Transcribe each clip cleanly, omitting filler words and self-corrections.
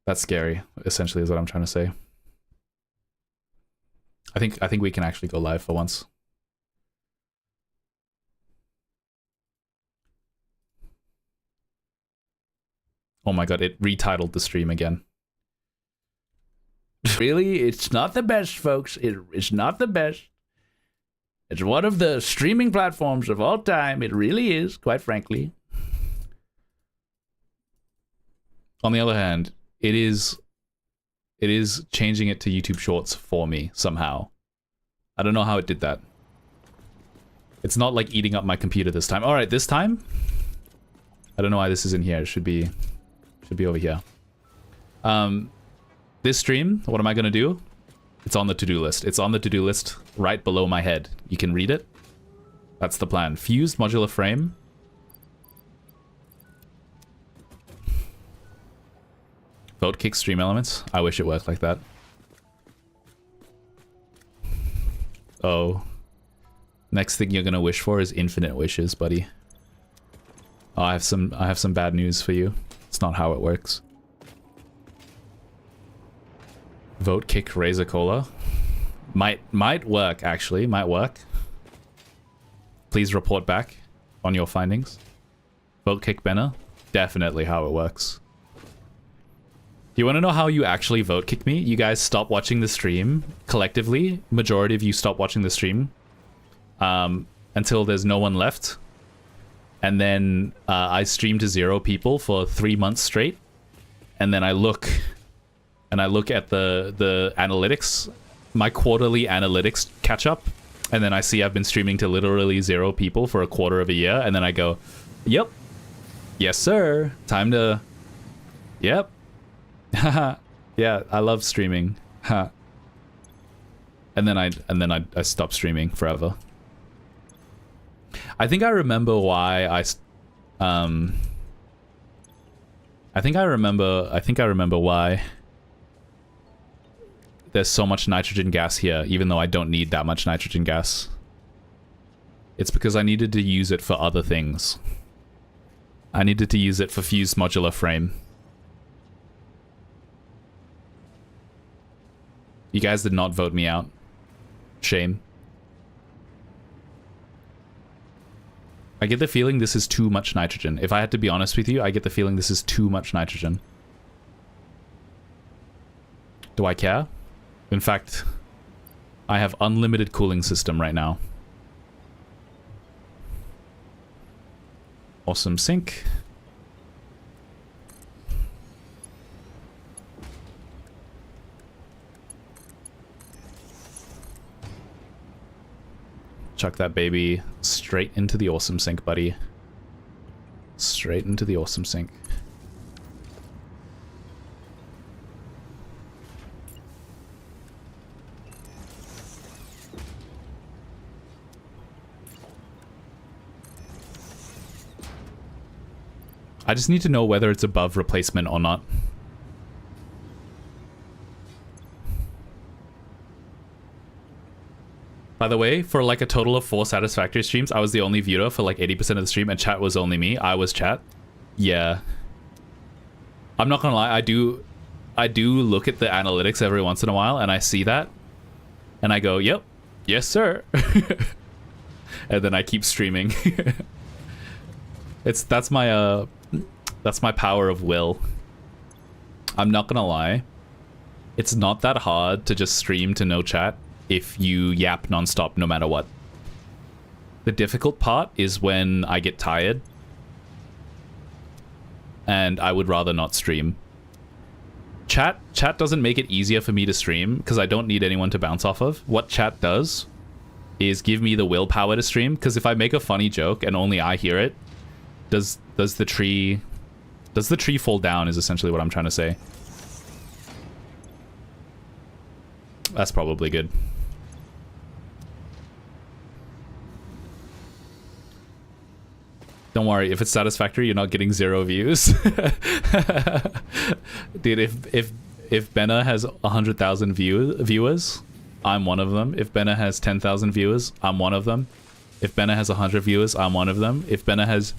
That's scary, essentially, is what I'm trying to say. I think we can actually go live for once. Oh my god, it retitled the stream again. Really? It's not the best, folks. It's not the best. It's one of the streaming platforms of all time. It really is, quite frankly. On the other hand, it is changing it to YouTube Shorts for me somehow. I don't know how it did that. It's not like eating up my computer this time. All right, this time, I don't know why this is in here. It should be over here. This stream, what am I gonna do? It's on the to-do list. It's on the to-do list right below my head. You can read it. That's the plan. Fused modular frame. Vote kick stream elements. I wish it worked like that. Oh. Next thing you're gonna wish for is infinite wishes, buddy. Oh, I have some bad news for you. It's not how it works. Vote kick Razor Cola. Might work, actually. Might work. Please report back on your findings. Vote kick Benner. Definitely how it works. You want to know how you actually vote kick me? You guys stop watching the stream collectively. Majority of you stop watching the stream until there's no one left. And then I stream to 0 people for 3 months straight. And then I look at the analytics, my quarterly analytics catch up. And then I see I've been streaming to literally 0 people for a quarter of a year. And then I go, yep. Yes, sir. Time to... Yep. Yeah, I love streaming. and then I stopped streaming forever. I think I remember why I think I remember why there's so much nitrogen gas here, even though I don't need that much nitrogen gas. It's because I needed to use it for other things. I needed to use it for fused modular frame. You guys did not vote me out. Shame. I get the feeling this is too much nitrogen. If I had to be honest with you, I get the feeling this is too much nitrogen. Do I care? In fact, I have unlimited cooling system right now. Awesome sink. Chuck that baby straight into the awesome sink, buddy. Straight into the awesome sink. I just need to know whether it's above replacement or not. By the way, for like a total of 4 Satisfactory streams, I was the only viewer for like 80% of the stream, and chat was only me. I was chat. Yeah. I'm not gonna lie, I do look at the analytics every once in a while, and I see that. And I go, yep, yes sir. And then I keep streaming. That's my power of will. I'm not gonna lie. It's not that hard to just stream to no chat if you yap nonstop no matter what. The difficult part is when I get tired and I would rather not stream. Chat doesn't make it easier for me to stream because I don't need anyone to bounce off of. What chat does is give me the willpower to stream, because if I make a funny joke and only I hear it, does the tree fall down is essentially what I'm trying to say. That's probably good. Don't worry, if it's Satisfactory, you're not getting 0 views. Dude, if Benna has 100,000 viewers, I'm one of them. If Benna has 10,000 viewers, I'm one of them. If Benna has 100 viewers, I'm one of them. If Benna has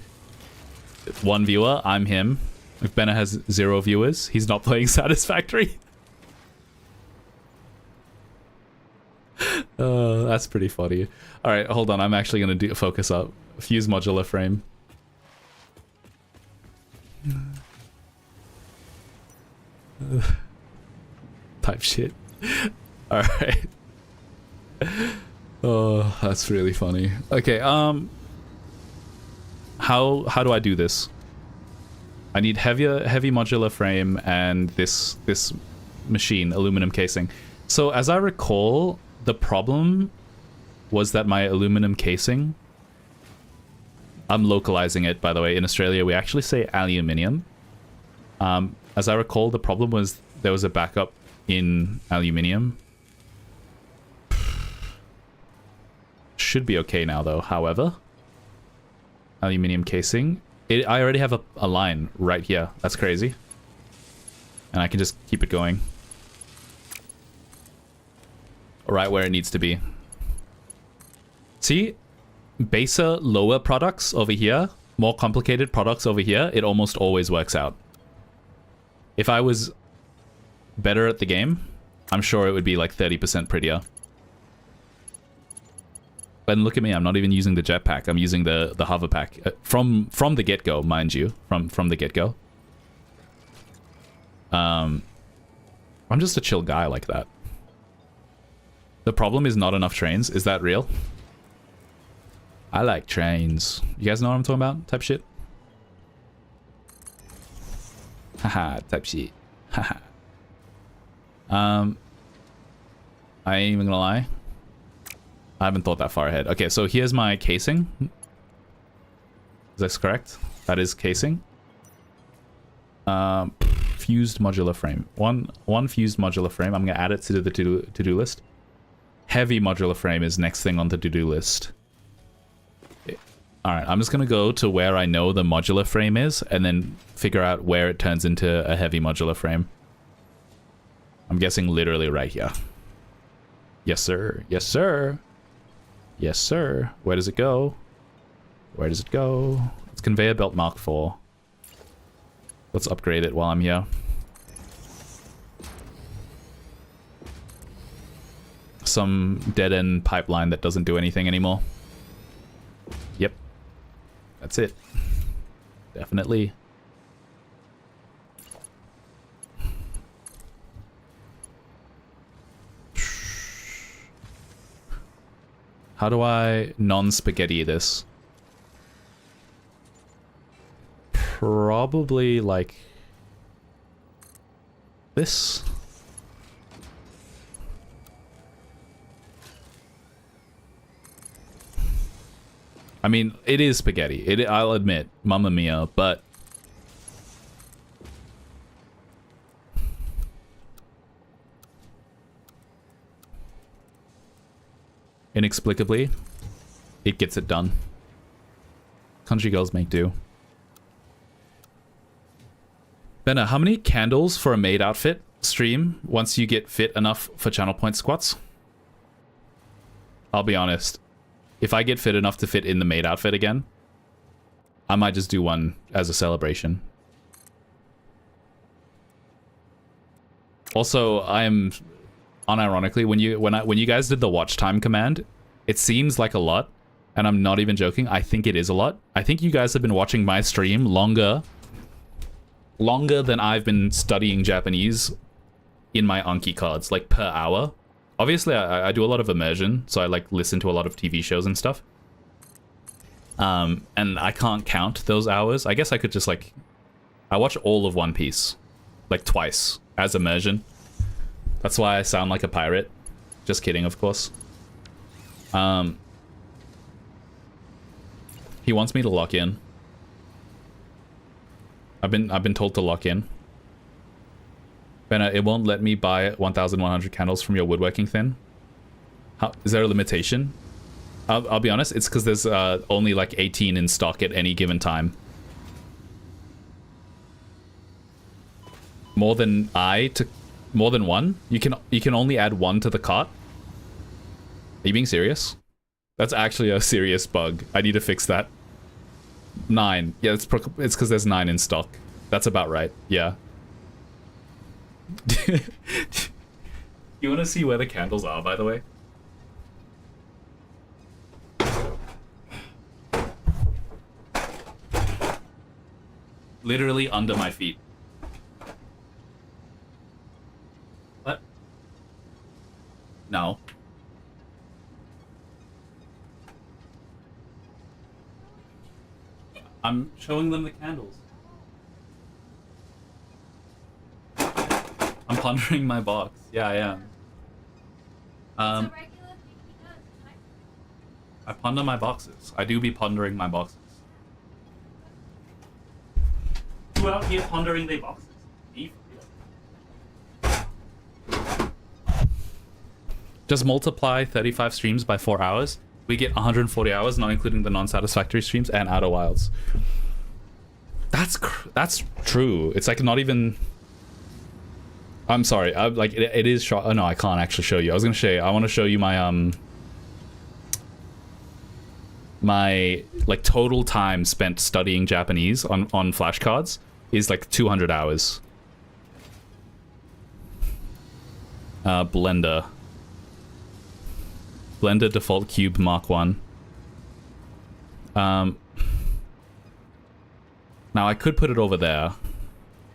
1 viewer, I'm him. If Benna has 0 viewers, he's not playing Satisfactory. That's pretty funny. All right, hold on. I'm actually gonna do focus up. Fuse modular frame. Type shit. All right. Oh, that's really funny. Okay. How do I do this? I need heavy modular frame and this machine, aluminum casing. So as I recall, the problem was that my aluminum casing, I'm localizing it, by the way. In Australia, we actually say aluminium. As I recall, the problem was there was a backup in aluminium. Should be okay now, though. However, aluminium casing. I already have a line right here. That's crazy. And I can just keep it going. Right where it needs to be. See? Baser, lower products over here, more complicated products over here, it almost always works out. If I was better at the game, I'm sure it would be like 30% prettier. But look at me, I'm not even using the jetpack, I'm using the hover pack. From the get-go, mind you. From the get-go. I'm just a chill guy like that. The problem is not enough trains. Is that real? I like trains. You guys know what I'm talking about? Type shit. Haha, type shit. Haha. I ain't even gonna lie. I haven't thought that far ahead. Okay, so here's my casing. Is this correct? That is casing. Fused modular frame. One fused modular frame. I'm gonna add it to the to-do list. Heavy modular frame is next thing on the to-do list. Alright, I'm just gonna go to where I know the modular frame is and then figure out where it turns into a heavy modular frame. I'm guessing literally right here. Yes, sir. Yes, sir. Yes, sir. Where does it go? Where does it go? It's conveyor belt Mark IV. Let's upgrade it while I'm here. Some dead-end pipeline that doesn't do anything anymore. Yep. That's it. Definitely. How do I non-spaghetti this? Probably like this. I mean, it is spaghetti. I'll admit, Mamma Mia, but inexplicably, it gets it done. Country girls make do. Benna, how many candles for a maid outfit stream once you get fit enough for channel point squats? I'll be honest. If I get fit enough to fit in the maid outfit again, I might just do one as a celebration. Also, I am unironically when you guys did the watch time command, it seems like a lot, and I'm not even joking. I think it is a lot. I think you guys have been watching my stream longer than I've been studying Japanese in my Anki cards, like per hour. Obviously, I do a lot of immersion, so I like listen to a lot of TV shows and stuff. And I can't count those hours. I guess I could just like, I watch all of One Piece, like twice as immersion. That's why I sound like a pirate. Just kidding, of course. He wants me to lock in. I've been told to lock in. Benna, it won't let me buy 1,100 candles from your woodworking thing. Is there a limitation? I'll be honest, it's because there's only like 18 in stock at any given time. More than one? You can only add one to the cart? Are you being serious? That's actually a serious bug. I need to fix that. 9. Yeah, it's because there's 9 in stock. That's about right. Yeah. You want to see where the candles are, by the way? Literally under my feet. What? No. I'm showing them the candles. I'm pondering my box. Yeah, I am. I ponder my boxes. I do be pondering my boxes. Who out here pondering their boxes? Me? Just multiply 35 streams by 4 hours. We get 140 hours, not including the non-satisfactory streams and Outer Wilds. That's true. It's like not even... I'm sorry. Like it is short. Oh no, I can't actually show you. I was gonna show you. I want to show you my my like total time spent studying Japanese on flashcards is like 200 hours. Blender default cube Mark 1. Now I could put it over there,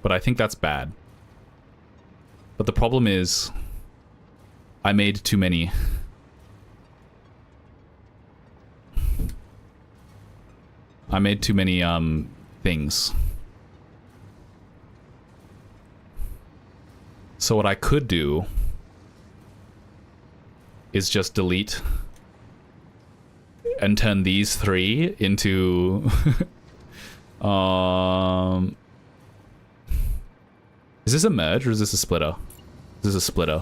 but I think that's bad. But the problem is, I made too many. I made too many things. So what I could do is just delete and turn these 3 into is this a merge or is this a splitter? This is a splitter.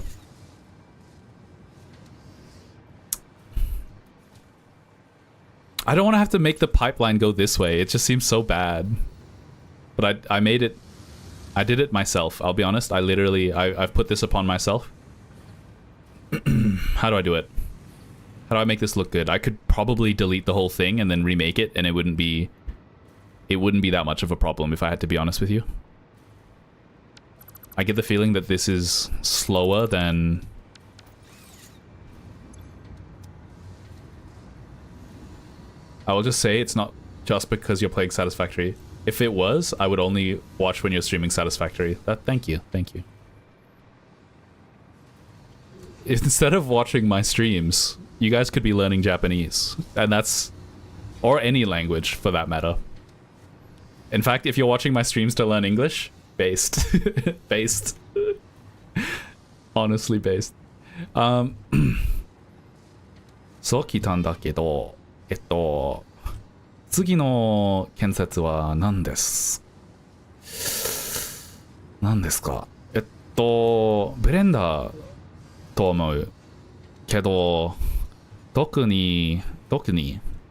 I don't want to have to make the pipeline go this way. It just seems so bad. But I made it. I did it myself. I'll be honest. I've put this upon myself. How do I do it? How do I make this look good? I could probably delete the whole thing and then remake it, and it wouldn't be that much of a problem if I had to be honest with you. I get the feeling that this is slower than... I will just say it's not just because you're playing Satisfactory. If it was, I would only watch when you're streaming Satisfactory. Thank you. Instead of watching my streams, you guys could be learning Japanese. And that's... or any language, for that matter. In fact, if you're watching my streams to learn English... based. Based. Honestly based. そう来たんだけど、次の建設は何ですか？ブレンダーと思うけど、特に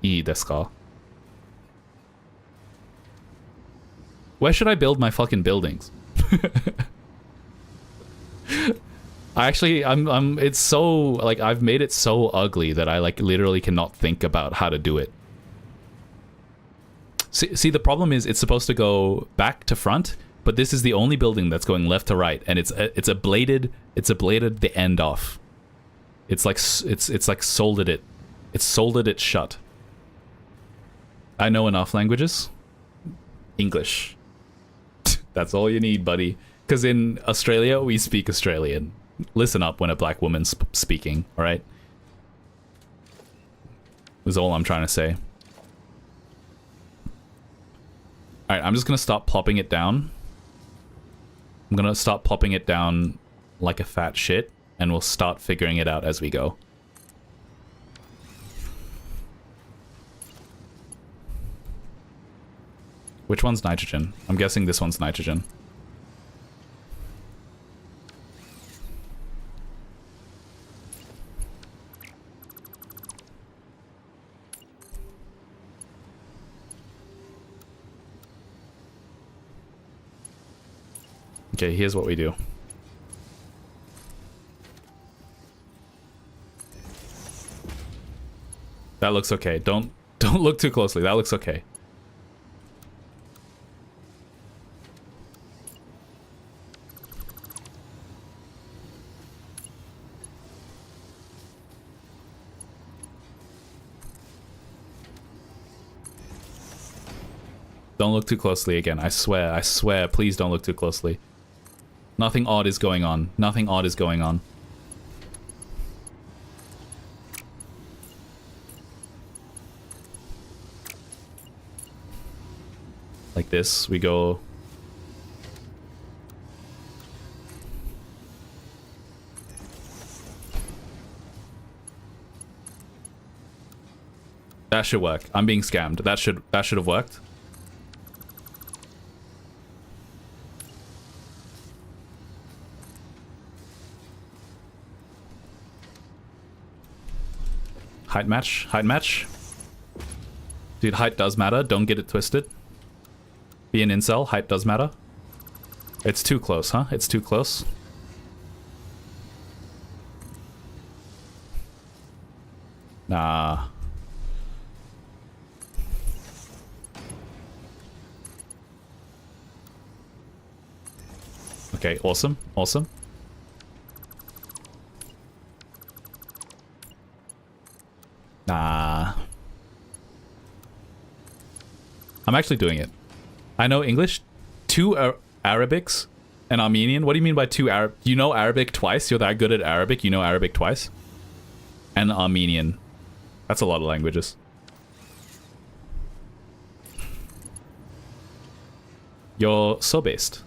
いいですか？ Where should I build my fucking buildings? It's so, like, I've made it so ugly that I, like, literally cannot think about how to do it. See, the problem is it's supposed to go back to front, but this is the only building that's going left to right, and it's a bladed the end off. It's like soldered it shut. I know enough languages. English. That's all you need, buddy. Because in Australia, we speak Australian. Listen up when a black woman's speaking, alright? Is all I'm trying to say. Alright, I'm just gonna stop plopping it down. I'm gonna stop plopping it down like a fat shit, and we'll start figuring it out as we go. Which one's nitrogen? I'm guessing this one's nitrogen. Okay, here's what we do. That looks okay. Don't look too closely. That looks okay. Don't look too closely again. I swear, please don't look too closely. Nothing odd is going on. Nothing odd is going on. Like this, we go... That should work. I'm being scammed. That should have worked. Height match. Height match. Dude, height does matter. Don't get it twisted. Be an incel. Height does matter. It's too close, huh? It's too close. Nah. Okay, awesome. Awesome. Nah. I'm actually doing it. I know English, 2 Arabics, and Armenian. What do you mean by 2 Arab? You know Arabic twice? You're that good at Arabic, you know Arabic twice? And Armenian. That's a lot of languages. You're so based.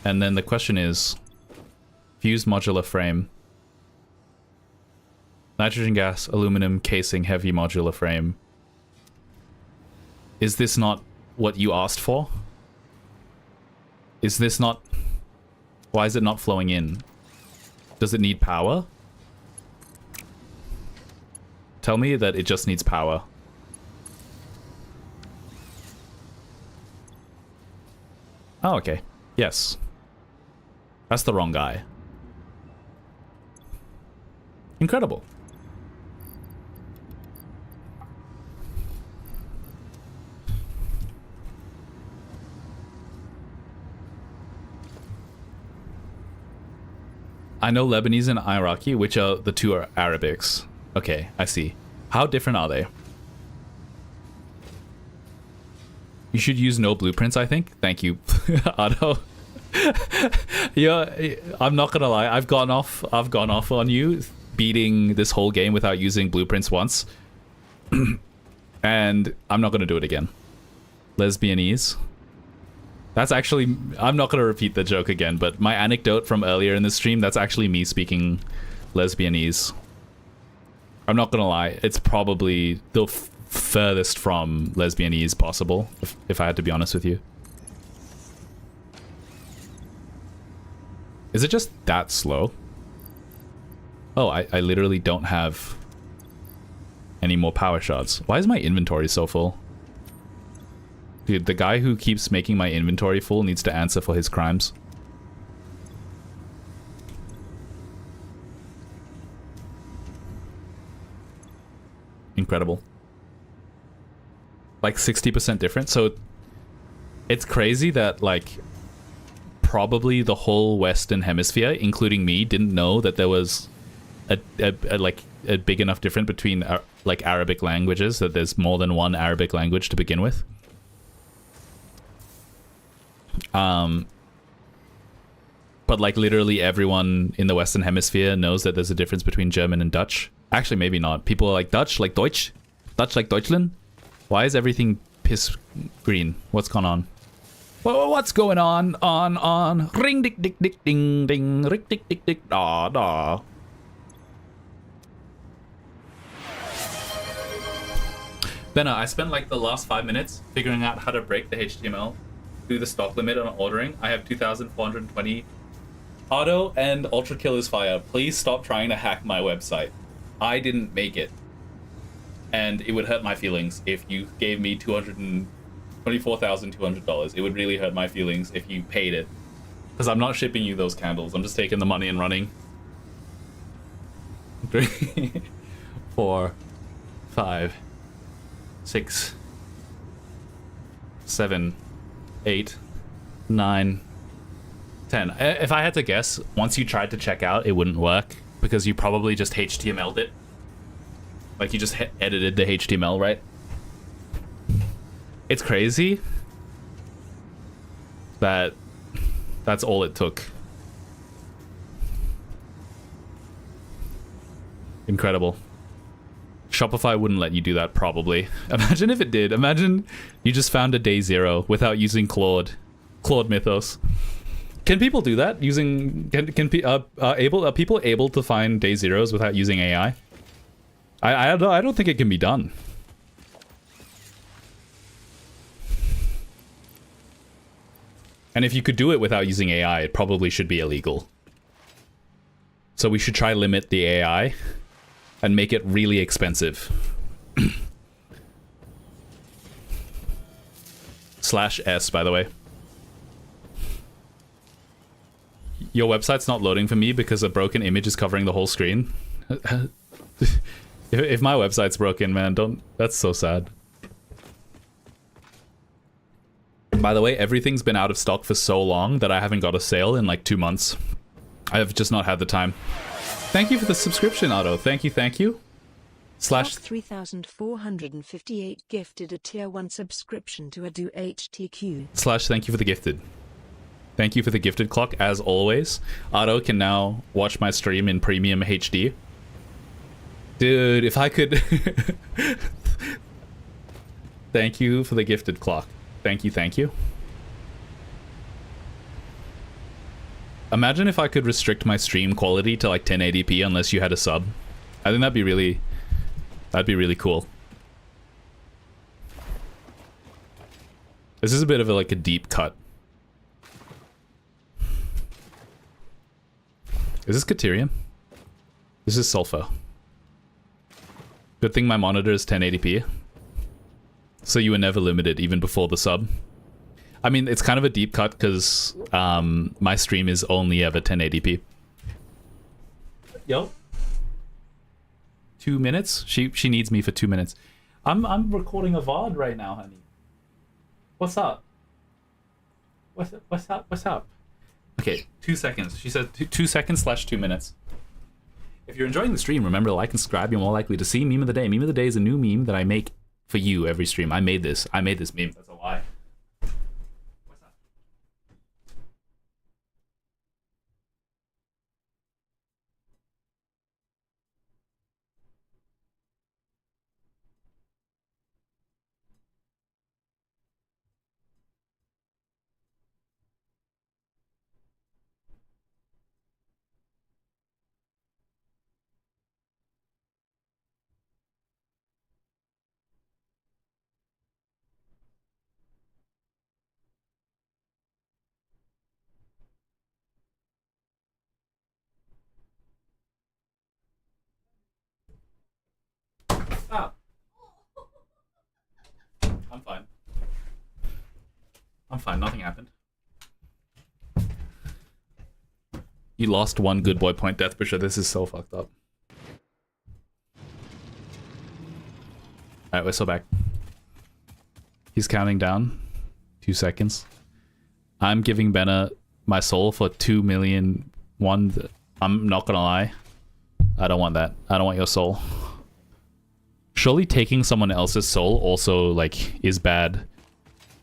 And then the question is, fused modular frame, nitrogen gas, aluminum casing, heavy modular frame. Is this not what you asked for? Is this not... Why is it not flowing in? Does it need power? Tell me that it just needs power. Oh, okay. Yes. That's the wrong guy. Incredible. I know Lebanese and Iraqi, which are the 2 are Arabics. Okay, I see. How different are they? You should use no blueprints, I think. Thank you, Otto. Yeah, I'm not gonna lie. I've gone off on you, beating this whole game without using blueprints once, and I'm not gonna do it again. Lesbianese. That's actually... I'm not gonna repeat the joke again, but my anecdote from earlier in the stream, that's actually me speaking Lesbianese. I'm not gonna lie. It's probably the furthest from Lesbianese possible, if I had to be honest with you. Is it just that slow? Oh, I literally don't have any more power shots. Why is my inventory so full? Dude, the guy who keeps making my inventory full needs to answer for his crimes. Incredible. Like 60% different. So it's crazy that like probably the whole Western Hemisphere, including me, didn't know that there was a big enough difference between like Arabic languages, that there's more than one Arabic language to begin with. But like literally everyone in the Western Hemisphere knows that there's a difference between German and Dutch. Actually, maybe not. People are like Dutch, like Deutsch, Dutch like Deutschland. Why is everything piss green? What's going on? What's going on? Ring dick dick dick ding ding. Rick dick dick dick da da. Benna, I spent like the last 5 minutes figuring out how to break the HTML, do the stock limit on ordering. I have 2,420. Auto and Ultra Kill is fire. Please stop trying to hack my website. I didn't make it. And it would hurt my feelings if you gave me $224,200. It would really hurt my feelings if you paid it. Because I'm not shipping you those candles. I'm just taking the money and running. 3, 4, 5, 6, 7, 8, 9, 10. If I had to guess, once you tried to check out, it wouldn't work because you probably just HTML'd it. Like you just edited the HTML, right? It's crazy that that's all it took. Incredible. Shopify wouldn't let you do that, probably. Imagine if it did. Imagine you just found a day zero without using Claude Mythos. Can people do that using? Are people able to find day zeros without using AI? I don't think it can be done. And if you could do it without using AI, it probably should be illegal. So we should try limit the AI and make it really expensive. /S, by the way. Your website's not loading for me because a broken image is covering the whole screen. If my website's broken, man, that's so sad. By the way, everything's been out of stock for so long that I haven't got a sale in like 2 months. I have just not had the time. Thank you for the subscription, Otto. Thank you, thank you. /3458 gifted a tier 1 subscription to Adu HTQ. /thank you for the gifted. Thank you for the gifted clock, as always. Otto can now watch my stream in premium HD. Dude, if I could... Thank you for the gifted clock. Thank you, thank you. Imagine if I could restrict my stream quality to like 1080p unless you had a sub. I think that'd be really cool. This is a bit of like a deep cut. Is this Caterium? This is Sulfur. Good thing my monitor is 1080p. So you were never limited even before the sub. I mean, it's kind of a deep cut because my stream is only ever 1080p. Yo. 2 minutes? She needs me for 2 minutes. I'm recording a VOD right now, honey. What's up? What's up? Okay, 2 seconds. She said 2 seconds /2 minutes. If you're enjoying the stream, remember to like and subscribe. You're more likely to see Meme of the Day. Meme of the Day is a new meme that I make for you every stream. I made this meme. That's a lie. What's that? Stop. I'm fine. I'm fine. Nothing happened. You lost one good boy point, Death Butcher. This is so fucked up. Alright, we're still back. He's counting down. 2 seconds. I'm giving Benna my soul for 2 million. I'm not gonna lie. I don't want that. I don't want your soul. Surely taking someone else's soul also, like, is bad.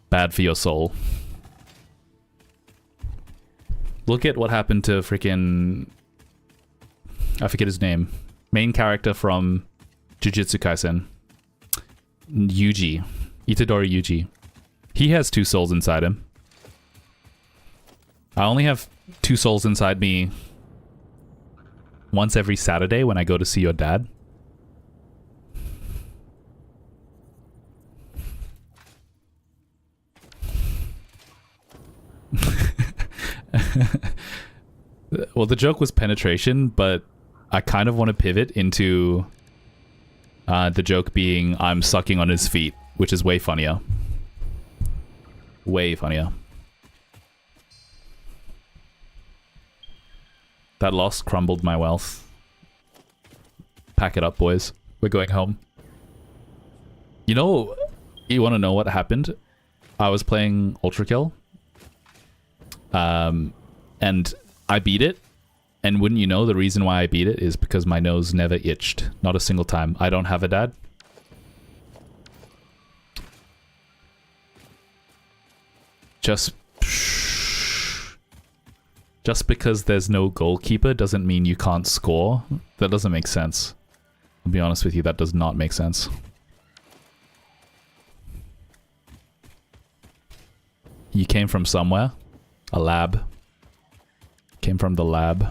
Bad for your soul. Look at what happened to freaking... I forget his name. Main character from Jujutsu Kaisen. Yuji. Itadori Yuji. He has 2 souls inside him. I only have 2 souls inside me once every Saturday when I go to see your dad. Well, the joke was penetration, but I kind of want to pivot into the joke being I'm sucking on his feet, which is way funnier. Way funnier. That loss crumbled my wealth. Pack it up, boys. We're going home. You know, you want to know what happened? I was playing Ultra Kill. And I beat it. And wouldn't you know, the reason why I beat it is because my nose never itched. Not a single time. I don't have a dad. Just because there's no goalkeeper doesn't mean you can't score. That doesn't make sense. I'll be honest with you, that does not make sense. You came from somewhere. A lab. Came from the lab.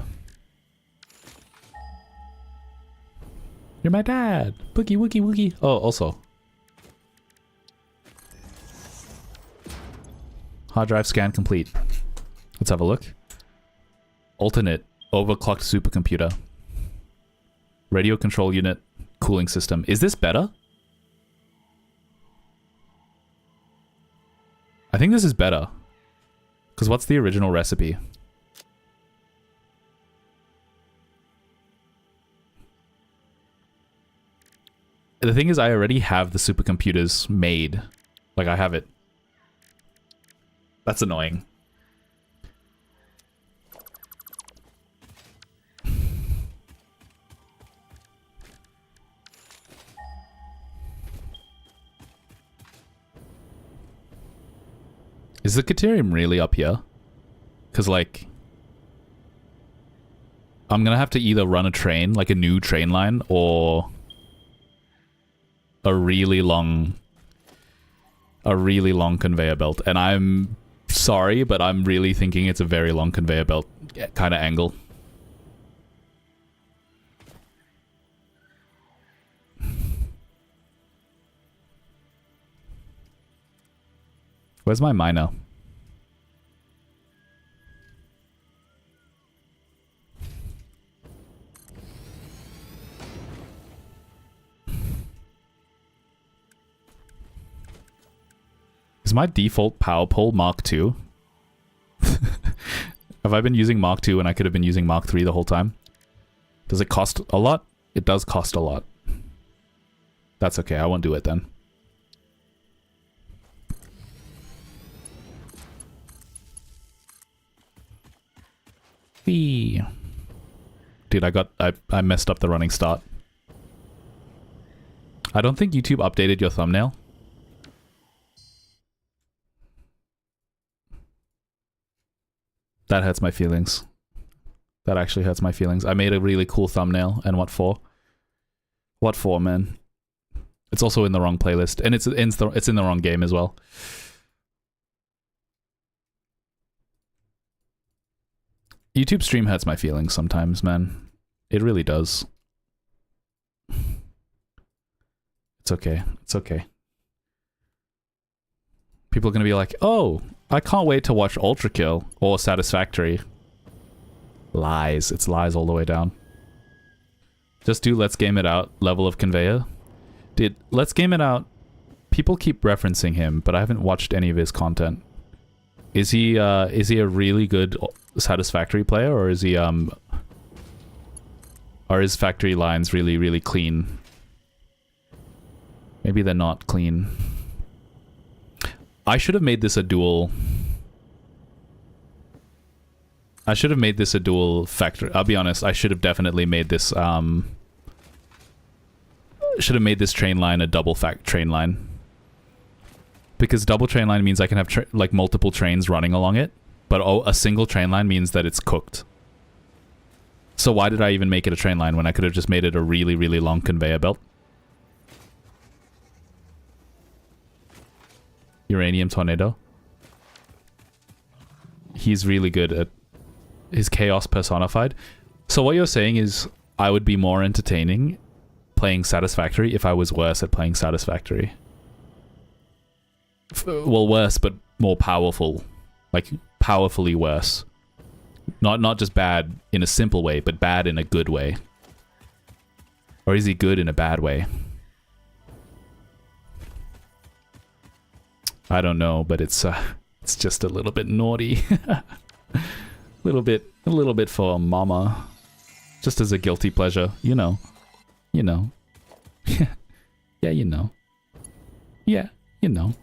You're my dad! Boogie woogie woogie! Oh, also. Hard drive scan complete. Let's have a look. Alternate. Overclocked supercomputer. Radio control unit. Cooling system. Is this better? I think this is better. Because what's the original recipe? The thing is, I already have the supercomputers made. Like, I have it. That's annoying. Is the Caterium really up here? Because, like, I'm gonna have to either run a train, like a new train line, or a really long conveyor belt. And I'm sorry, but I'm really thinking it's a very long conveyor belt kind of angle. Where's my miner? Is my default power pole Mark II? Have I been using Mark II when I could have been using Mark III the whole time? Does it cost a lot? It does cost a lot. That's okay, I won't do it then. Dude, I messed up the running start. I don't think YouTube updated your thumbnail. That hurts my feelings. That actually hurts my feelings. I made a really cool thumbnail, and what for? What for, man? It's also in the wrong playlist, and it's in the wrong game as well. YouTube stream hurts my feelings sometimes, man. It really does. It's okay. It's okay. People are gonna be like, oh, I can't wait to watch Ultra Kill or Satisfactory. Lies. It's lies all the way down. Just do Let's Game It Out, level of conveyor. Dude, Let's Game It Out, people keep referencing him, but I haven't watched any of his content. Is he a really good Satisfactory player, or is he are his factory lines really, really clean? Maybe they're not clean. I should have made this a dual... I should have made this a dual factory. I'll be honest, I should have definitely made this, should have made this train line a double train line. Because double train line means I can have, like, multiple trains running along it. But a single train line means that it's cooked. So why did I even make it a train line when I could have just made it a really, really long conveyor belt? Uranium Tornado. He's really good at his chaos personified. So what you're saying is I would be more entertaining playing Satisfactory if I was worse at playing Satisfactory. Well, worse, but more powerful. Like, powerfully worse. Not just bad in a simple way, but bad in a good way. Or is he good in a bad way? I don't know, but it's just a little bit naughty. a little bit for mama. Just as a guilty pleasure, you know. You know. Yeah, you know. Yeah, you know.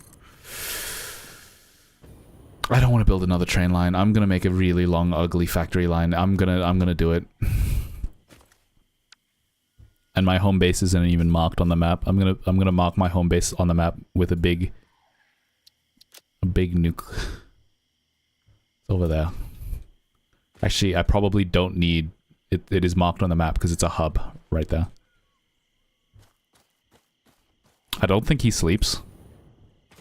I don't want to build another train line. I'm gonna make a really long, ugly factory line. I'm gonna do it. And my home base isn't even marked on the map. I'm gonna mark my home base on the map with a big nuke. It's over there. Actually, I probably don't need it. It is marked on the map because it's a hub right there. I don't think he sleeps.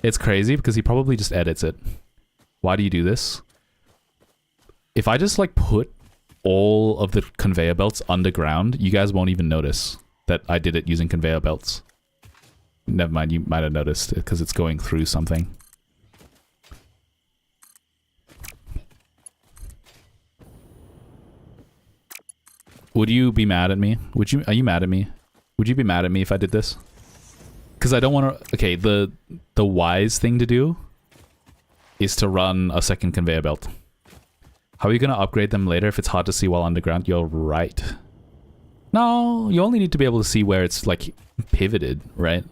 It's crazy because he probably just edits it. Why do you do this? If I just like put all of the conveyor belts underground, you guys won't even notice that I did it using conveyor belts. Never mind, you might have noticed it because it's going through something. Would you be mad at me? Are you mad at me? Would you be mad at me if I did this? Because I don't want to... Okay, the wise thing to do is to run a second conveyor belt. How are you going to upgrade them later if it's hard to see while underground? You're right. No, you only need to be able to see where it's, like, pivoted, right?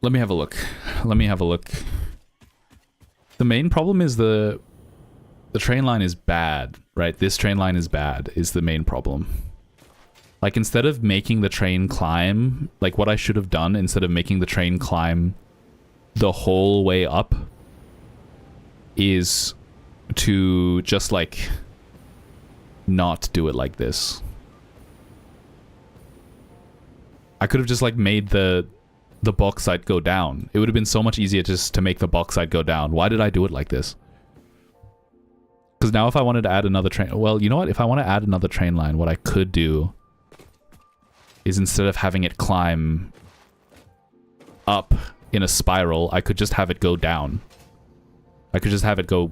Let me have a look. Let me have a look. The main problem is the train line is bad, right? This train line is bad, is the main problem. Like, instead of making the train climb, like, what I should have done, instead of making the train climb the whole way up, is to just, like, not do it like this. I could have just, like, made the bauxite go down. It would have been so much easier just to make the bauxite go down. Why did I do it like this? Because now if I wanted to add another train... Well, you know what? If I want to add another train line, what I could do is instead of having it climb up in a spiral, I could just have it go down. I could just have it go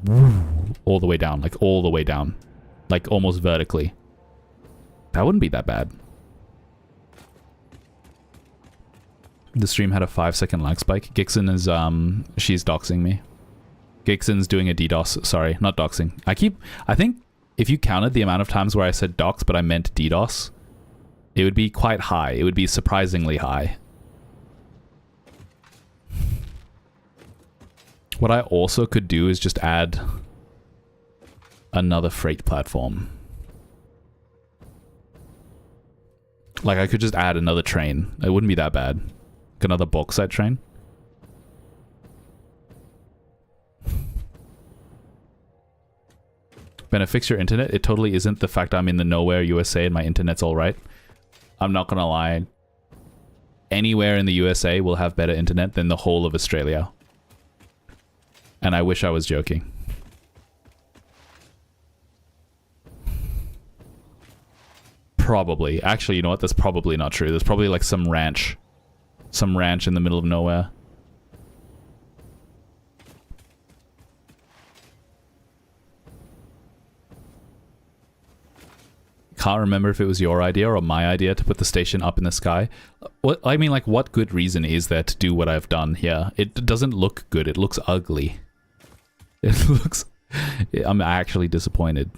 all the way down. Like, all the way down. Like, almost vertically. That wouldn't be that bad. The stream had a 5-second lag spike. Gixon is, she's doxing me. Gixon's doing a DDoS. Sorry, not doxing. I think if you counted the amount of times where I said dox, but I meant DDoS, it would be quite high. It would be surprisingly high. What I also could do is just add another freight platform. Like, I could just add another train. It wouldn't be that bad. Like another bauxite train. Benna, fix your internet. It totally isn't the fact I'm in the nowhere USA and my internet's alright. I'm not gonna lie. Anywhere in the USA will have better internet than the whole of Australia. And I wish I was joking. Probably. Actually, you know what? That's probably not true. There's probably like some ranch. Some ranch in the middle of nowhere. Can't remember if it was your idea or my idea to put the station up in the sky. What I mean, like, what good reason is there to do what I've done here? It doesn't look good. It looks ugly. It looks... I'm actually disappointed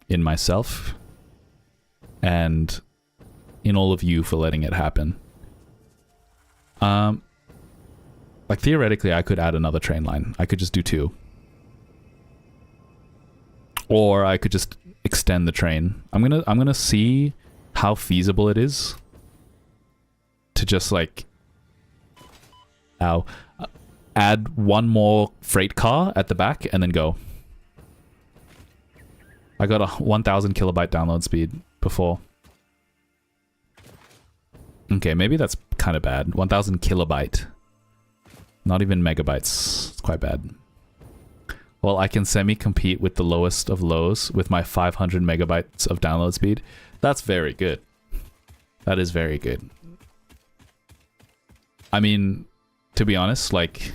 in myself and in all of you for letting it happen. Like, theoretically, I could add another train line. I could just do 2. Or I could just extend the train. I'm gonna see how feasible it is to just, like, add one more freight car at the back and then go. I got a 1000 kilobyte download speed before. Okay, maybe that's kind of bad. 1000 kilobyte. Not even megabytes. It's quite bad. Well, I can semi-compete with the lowest of lows with my 500 megabytes of download speed. That's very good. That is very good. I mean, to be honest, like,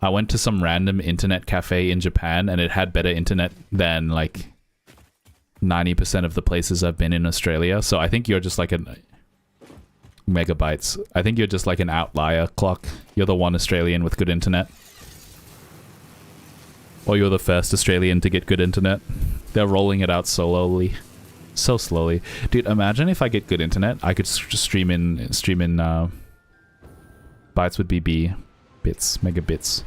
I went to some random internet cafe in Japan and it had better internet than, like, 90% of the places I've been in Australia. So I think you're just like an... megabytes. I think you're just like an outlier, Clock. You're the one Australian with good internet. Or you're the first Australian to get good internet. They're rolling it out slowly. So slowly. Dude, imagine if I get good internet, I could just stream in bytes would be B, bits, megabits.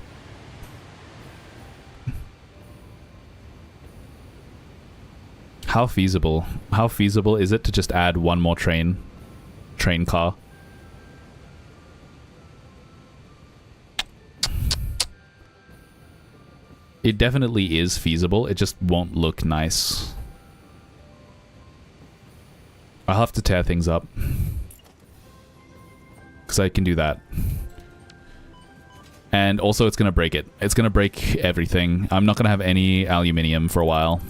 How feasible is it to just add one more train car? It definitely is feasible, it just won't look nice. I'll have to tear things up. Because I can do that. And also it's going to break it. It's going to break everything. I'm not going to have any aluminium for a while.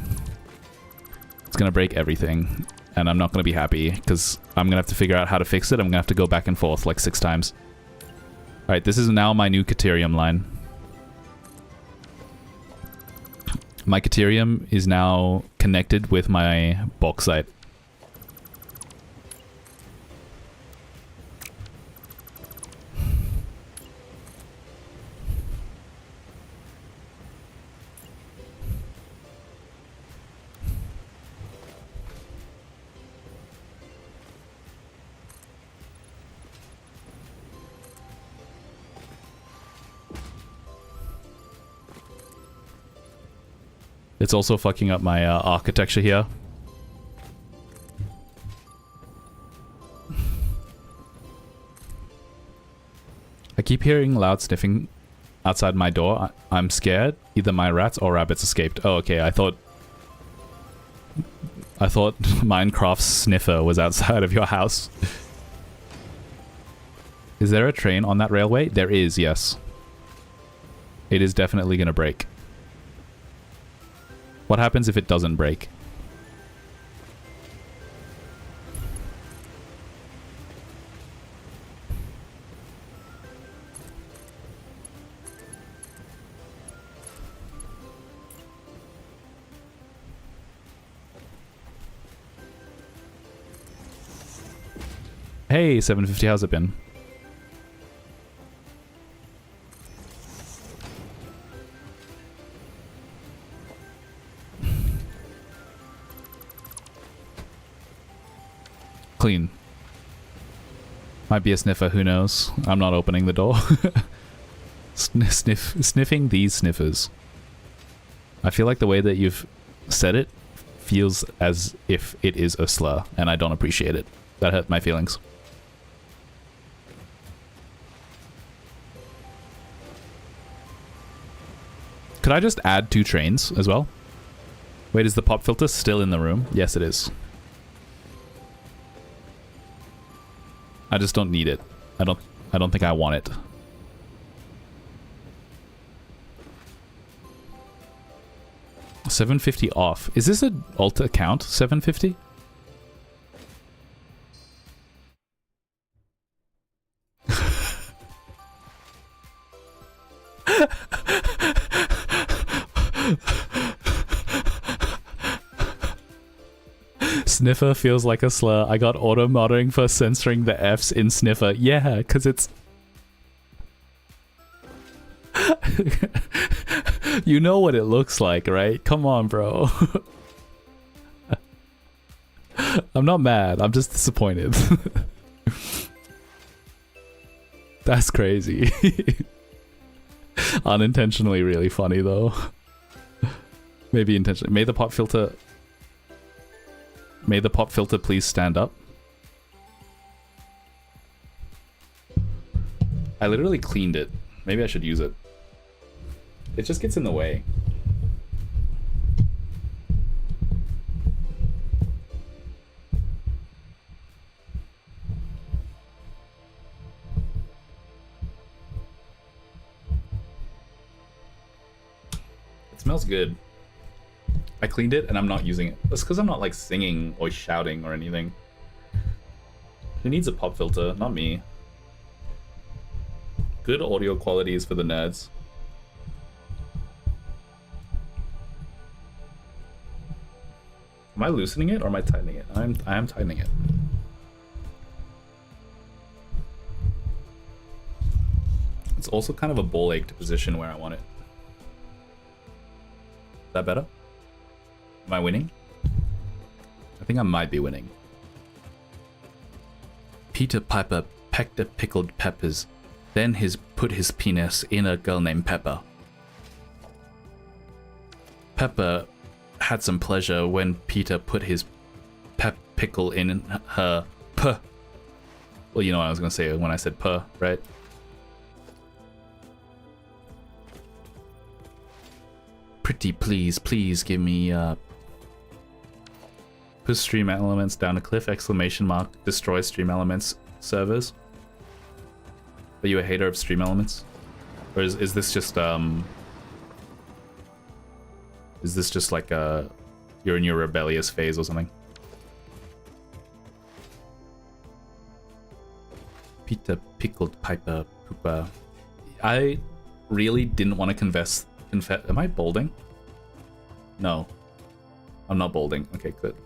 It's going to break everything. And I'm not going to be happy. Because I'm going to have to figure out how to fix it. I'm going to have to go back and forth like 6 times. Alright, this is now my new Caterium line. My Caterium is now connected with my bauxite. It's also fucking up my architecture here. I keep hearing loud sniffing outside my door. I'm scared. Either my rats or rabbits escaped. Oh, okay. I thought Minecraft's sniffer was outside of your house. Is there a train on that railway? There is, yes. It is definitely gonna break. What happens if it doesn't break? Hey, 750, how's it been? Clean. Might be a sniffer, who knows? I'm not opening the door. Sniffing these sniffers. I feel like the way that you've said it feels as if it is a slur, and I don't appreciate it. That hurt my feelings. Could I just add 2 trains as well? Wait, is the pop filter still in the room? Yes, it is. I just don't need it. I don't think I want it. $750 off. Is this an alt account? $750? Sniffer feels like a slur. I got auto-modding for censoring the Fs in Sniffer. Yeah, because it's... You know what it looks like, right? Come on, bro. I'm not mad. I'm just disappointed. That's crazy. Unintentionally really funny, though. Maybe intentionally. May the pop filter please stand up. I literally cleaned it. Maybe I should use it. It just gets in the way. It smells good. I cleaned it and I'm not using it. That's because I'm not like singing or shouting or anything. Who needs a pop filter? Not me. Good audio quality is for the nerds. Am I loosening it or am I tightening it? I am tightening it. It's also kind of a ball ache to position where I want it. Is that better? Am I winning? I think I might be winning. Peter Piper pecked the pickled peppers, then put his penis in a girl named Pepper. Pepper had some pleasure when Peter put his pickle in her p. Well, you know what I was gonna say when I said p, right? Pretty please, please give me push stream elements down a cliff, exclamation mark, destroy stream elements servers. Are you a hater of stream elements? Or is this just like you're in your rebellious phase or something? Peter pickled Piper pooper. I really didn't want to confess. Am I bolding? No, I'm not bolding. Okay, good.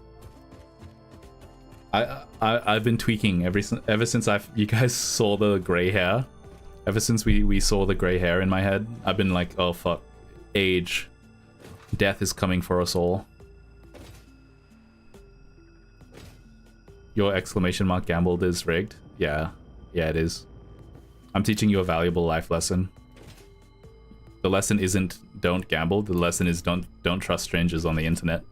I've been tweaking ever since you guys saw the gray hair. Ever since we saw the gray hair in my head, I've been like, oh fuck, age, death is coming for us all. Your exclamation mark gambled is rigged. Yeah, it is. I'm teaching you a valuable life lesson. The lesson isn't don't gamble. The lesson is don't trust strangers on the internet.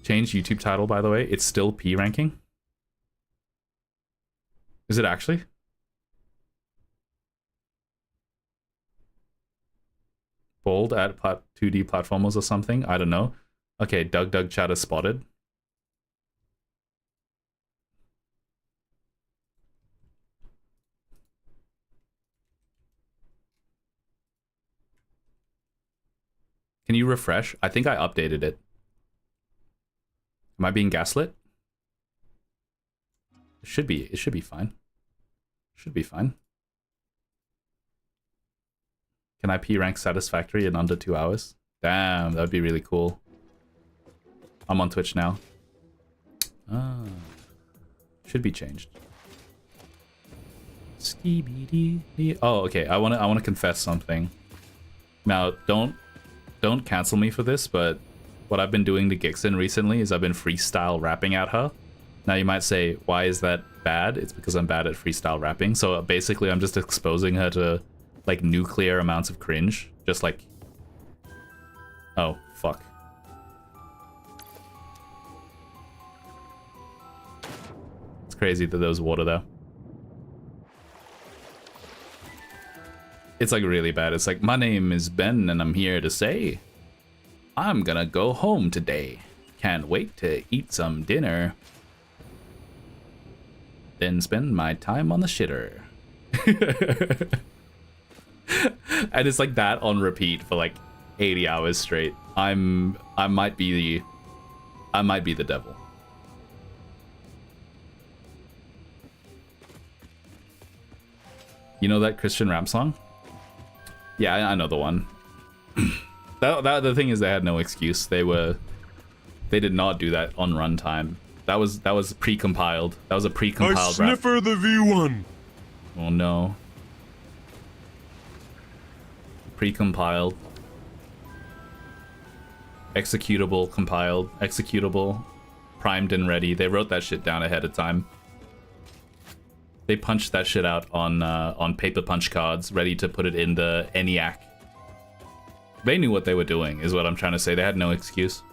Change YouTube title, by the way. It's still P ranking. Is it actually? Bold at 2D platformers or something? I don't know. Okay, Doug Chatter spotted. Can you refresh? I think I updated it. Am I being gaslit? It should be fine. Should be fine. Can I P rank Satisfactory in under 2 hours? Damn, that would be really cool. I'm on Twitch now. Ah, should be changed. Oh, okay. I wanna confess something. Now, don't cancel me for this, but what I've been doing to Gixin recently is I've been freestyle rapping at her. Now you might say, why is that bad? It's because I'm bad at freestyle rapping. So basically I'm just exposing her to like nuclear amounts of cringe. Just like, oh, fuck. It's crazy that there was water there. It's like really bad. It's like, my name is Ben and I'm here to say, I'm gonna go home today. Can't wait to eat some dinner. Then spend my time on the shitter. And it's like that on repeat for like 80 hours straight. I might be the devil. You know that Christian rap song? Yeah, I know the one. The thing is, they had no excuse. They did not do that on runtime. That was pre-compiled. That was a pre-compiled rap. Sniffer the V1. Oh no. Pre-compiled. Executable, compiled. Executable, primed and ready. They wrote that shit down ahead of time. They punched that shit out on paper punch cards, ready to put it in the ENIAC. They knew what they were doing, is what I'm trying to say. They had no excuse.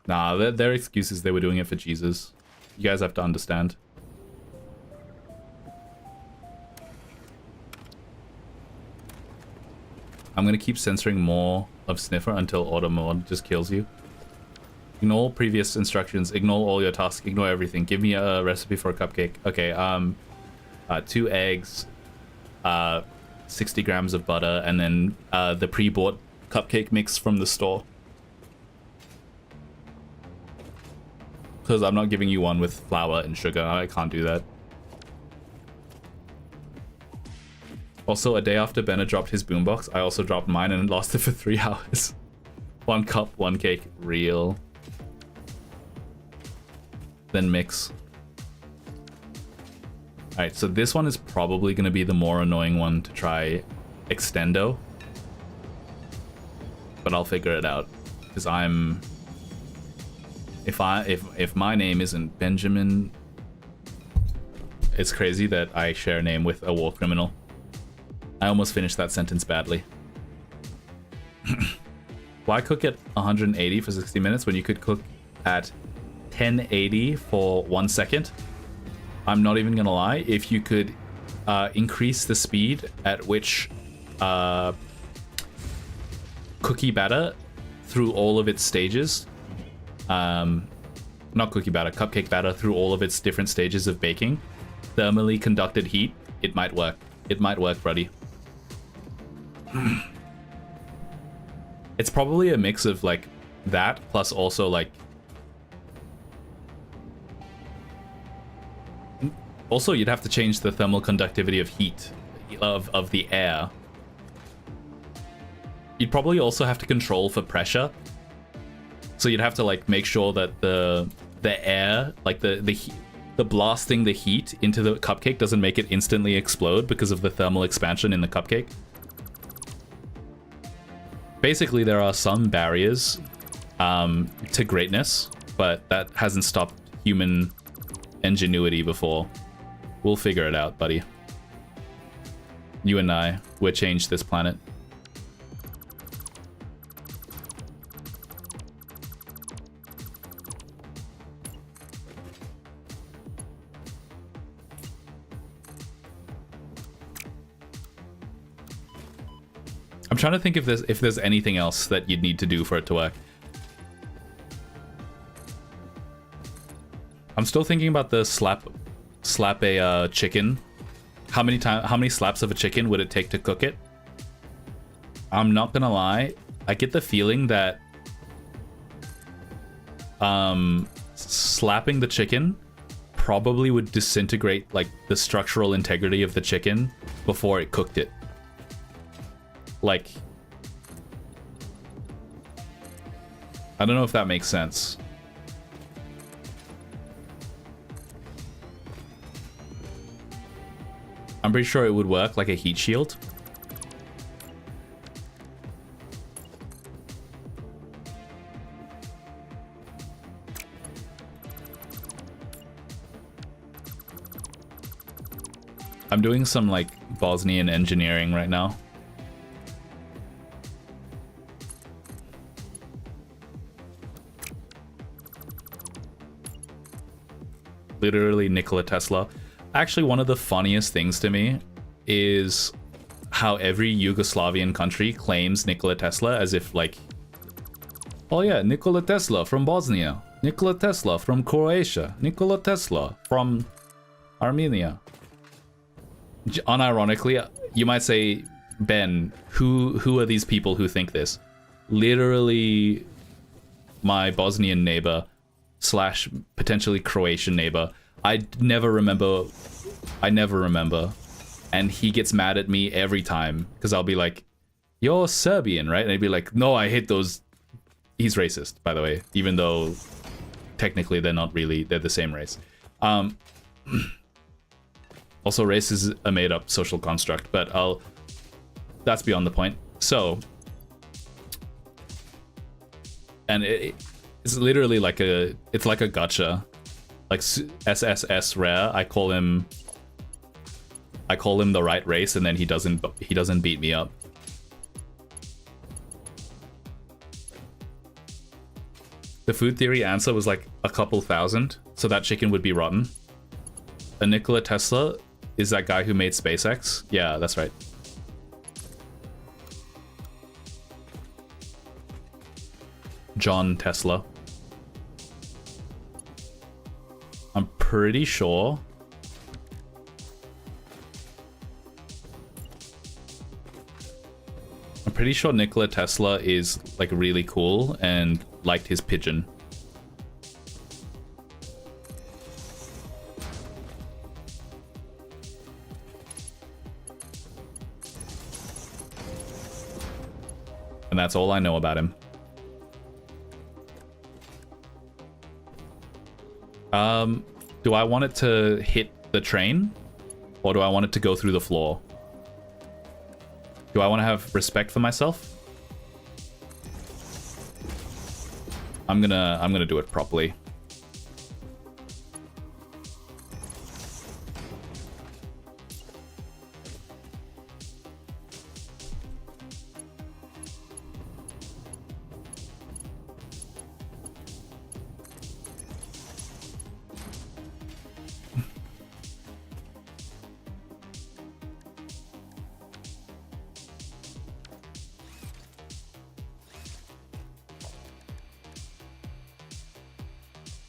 Nah, their excuse is they were doing it for Jesus. You guys have to understand. I'm gonna keep censoring more of Sniffer until auto mode just kills you. Ignore previous instructions, ignore all your tasks, ignore everything. Give me a recipe for a cupcake. Okay, 2 eggs, 60 grams of butter, and then the pre-bought cupcake mix from the store. Because I'm not giving you one with flour and sugar. I can't do that. Also, a day after Bennett dropped his boombox, I also dropped mine and lost it for 3 hours. 1 cup, 1 cake, real. Then mix. Alright, so this one is probably going to be the more annoying one to try extendo. but I'll figure it out. Because I'm... If my name isn't Benjamin... It's crazy that I share a name with a war criminal. I almost finished that sentence badly. Why cook at 180 for 60 minutes when you could cook at 1080 for 1 second? I'm not even gonna lie. If you could increase the speed at which cookie batter through all of its stages, not cookie batter, cupcake batter through all of its different stages of baking, thermally conducted heat, it might work. It might work, buddy. It's probably a mix of like that plus also like also you'd have to change the thermal conductivity of heat of the air. You'd probably also have to control for pressure. So you'd have to like make sure that the air, like the blasting the heat into the cupcake doesn't make it instantly explode because of the thermal expansion in the cupcake. Basically, there are some barriers to greatness, but that hasn't stopped human ingenuity before. We'll figure it out, buddy. You and I, we'll change this planet. I'm trying to think if there's anything else that you'd need to do for it to work. I'm still thinking about the slap a chicken. How many slaps of a chicken would it take to cook it? I'm not gonna lie, I get the feeling that slapping the chicken probably would disintegrate like the structural integrity of the chicken before it cooked it. Like, I don't know if that makes sense. I'm pretty sure it would work like a heat shield. I'm doing some like Bosnian engineering right now. Literally Nikola Tesla. Actually, one of the funniest things to me is how every Yugoslavian country claims Nikola Tesla as if like, oh yeah, Nikola Tesla from Bosnia, Nikola Tesla from Croatia, Nikola Tesla from Armenia. Unironically, you might say, Ben, who are these people who think this? Literally my Bosnian neighbor / potentially Croatian neighbor. I never remember, and he gets mad at me every time because I'll be like, you're Serbian, right? And he'd be like, no, I hate those. He's racist, by the way, even though technically they're not really, they're the same race. Also, race is a made-up social construct, but that's beyond the point. So, and it's literally like it's like a gotcha. Like SSS rare, I call him the right race, and then he doesn't beat me up. The food theory answer was like a couple thousand, so that chicken would be rotten. A Nikola Tesla is that guy who made SpaceX? Yeah, that's right. John Tesla. I'm pretty sure Nikola Tesla is like really cool and liked his pigeon. And that's all I know about him. Do I want it to hit the train? Or do I want it to go through the floor? Do I want to have respect for myself? I'm gonna do it properly.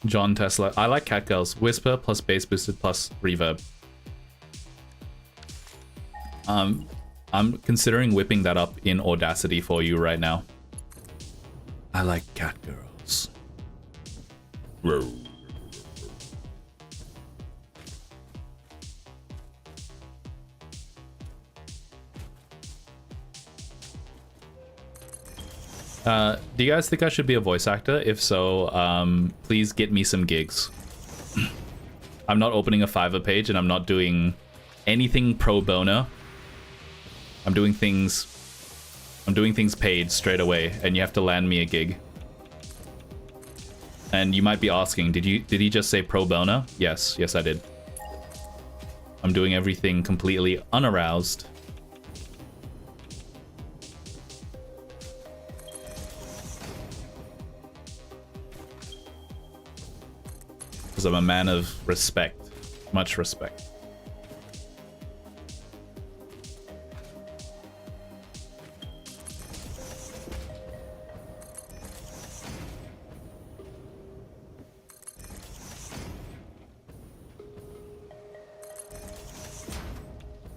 John Tesla. I like Catgirls. Whisper plus bass boosted plus reverb. I'm considering whipping that up in Audacity for you right now. I like Catgirls. Do you guys think I should be a voice actor? If so, please get me some gigs. I'm not opening a Fiverr page and I'm not doing anything pro bono. I'm doing things paid straight away, and you have to land me a gig. And you might be asking, did he just say pro bono? Yes, I did. I'm doing everything completely unaroused. Because I'm a man of respect. Much respect.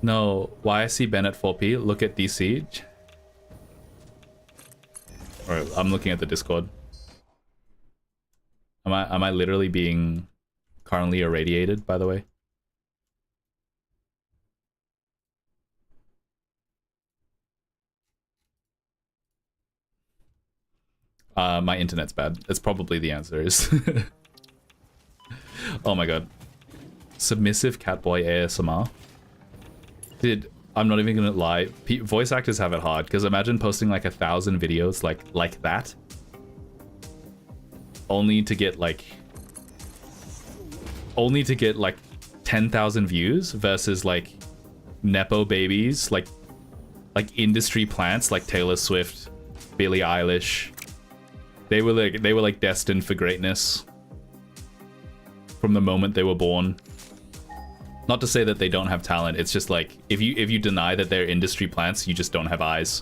No, YSC Bennett 4P, look at DC. Or I'm looking at the Discord. Am I literally being currently irradiated, by the way? My internet's bad. That's probably the answer is. Oh my god. Submissive Catboy ASMR. Dude, I'm not even gonna lie. Voice actors have it hard, because imagine posting like 1,000 videos like that. Only to get like 10,000 views versus like Nepo babies, like industry plants like Taylor Swift, Billie Eilish. They were like destined for greatness from the moment they were born. Not to say that they don't have talent, it's just like if you deny that they're industry plants, you just don't have eyes.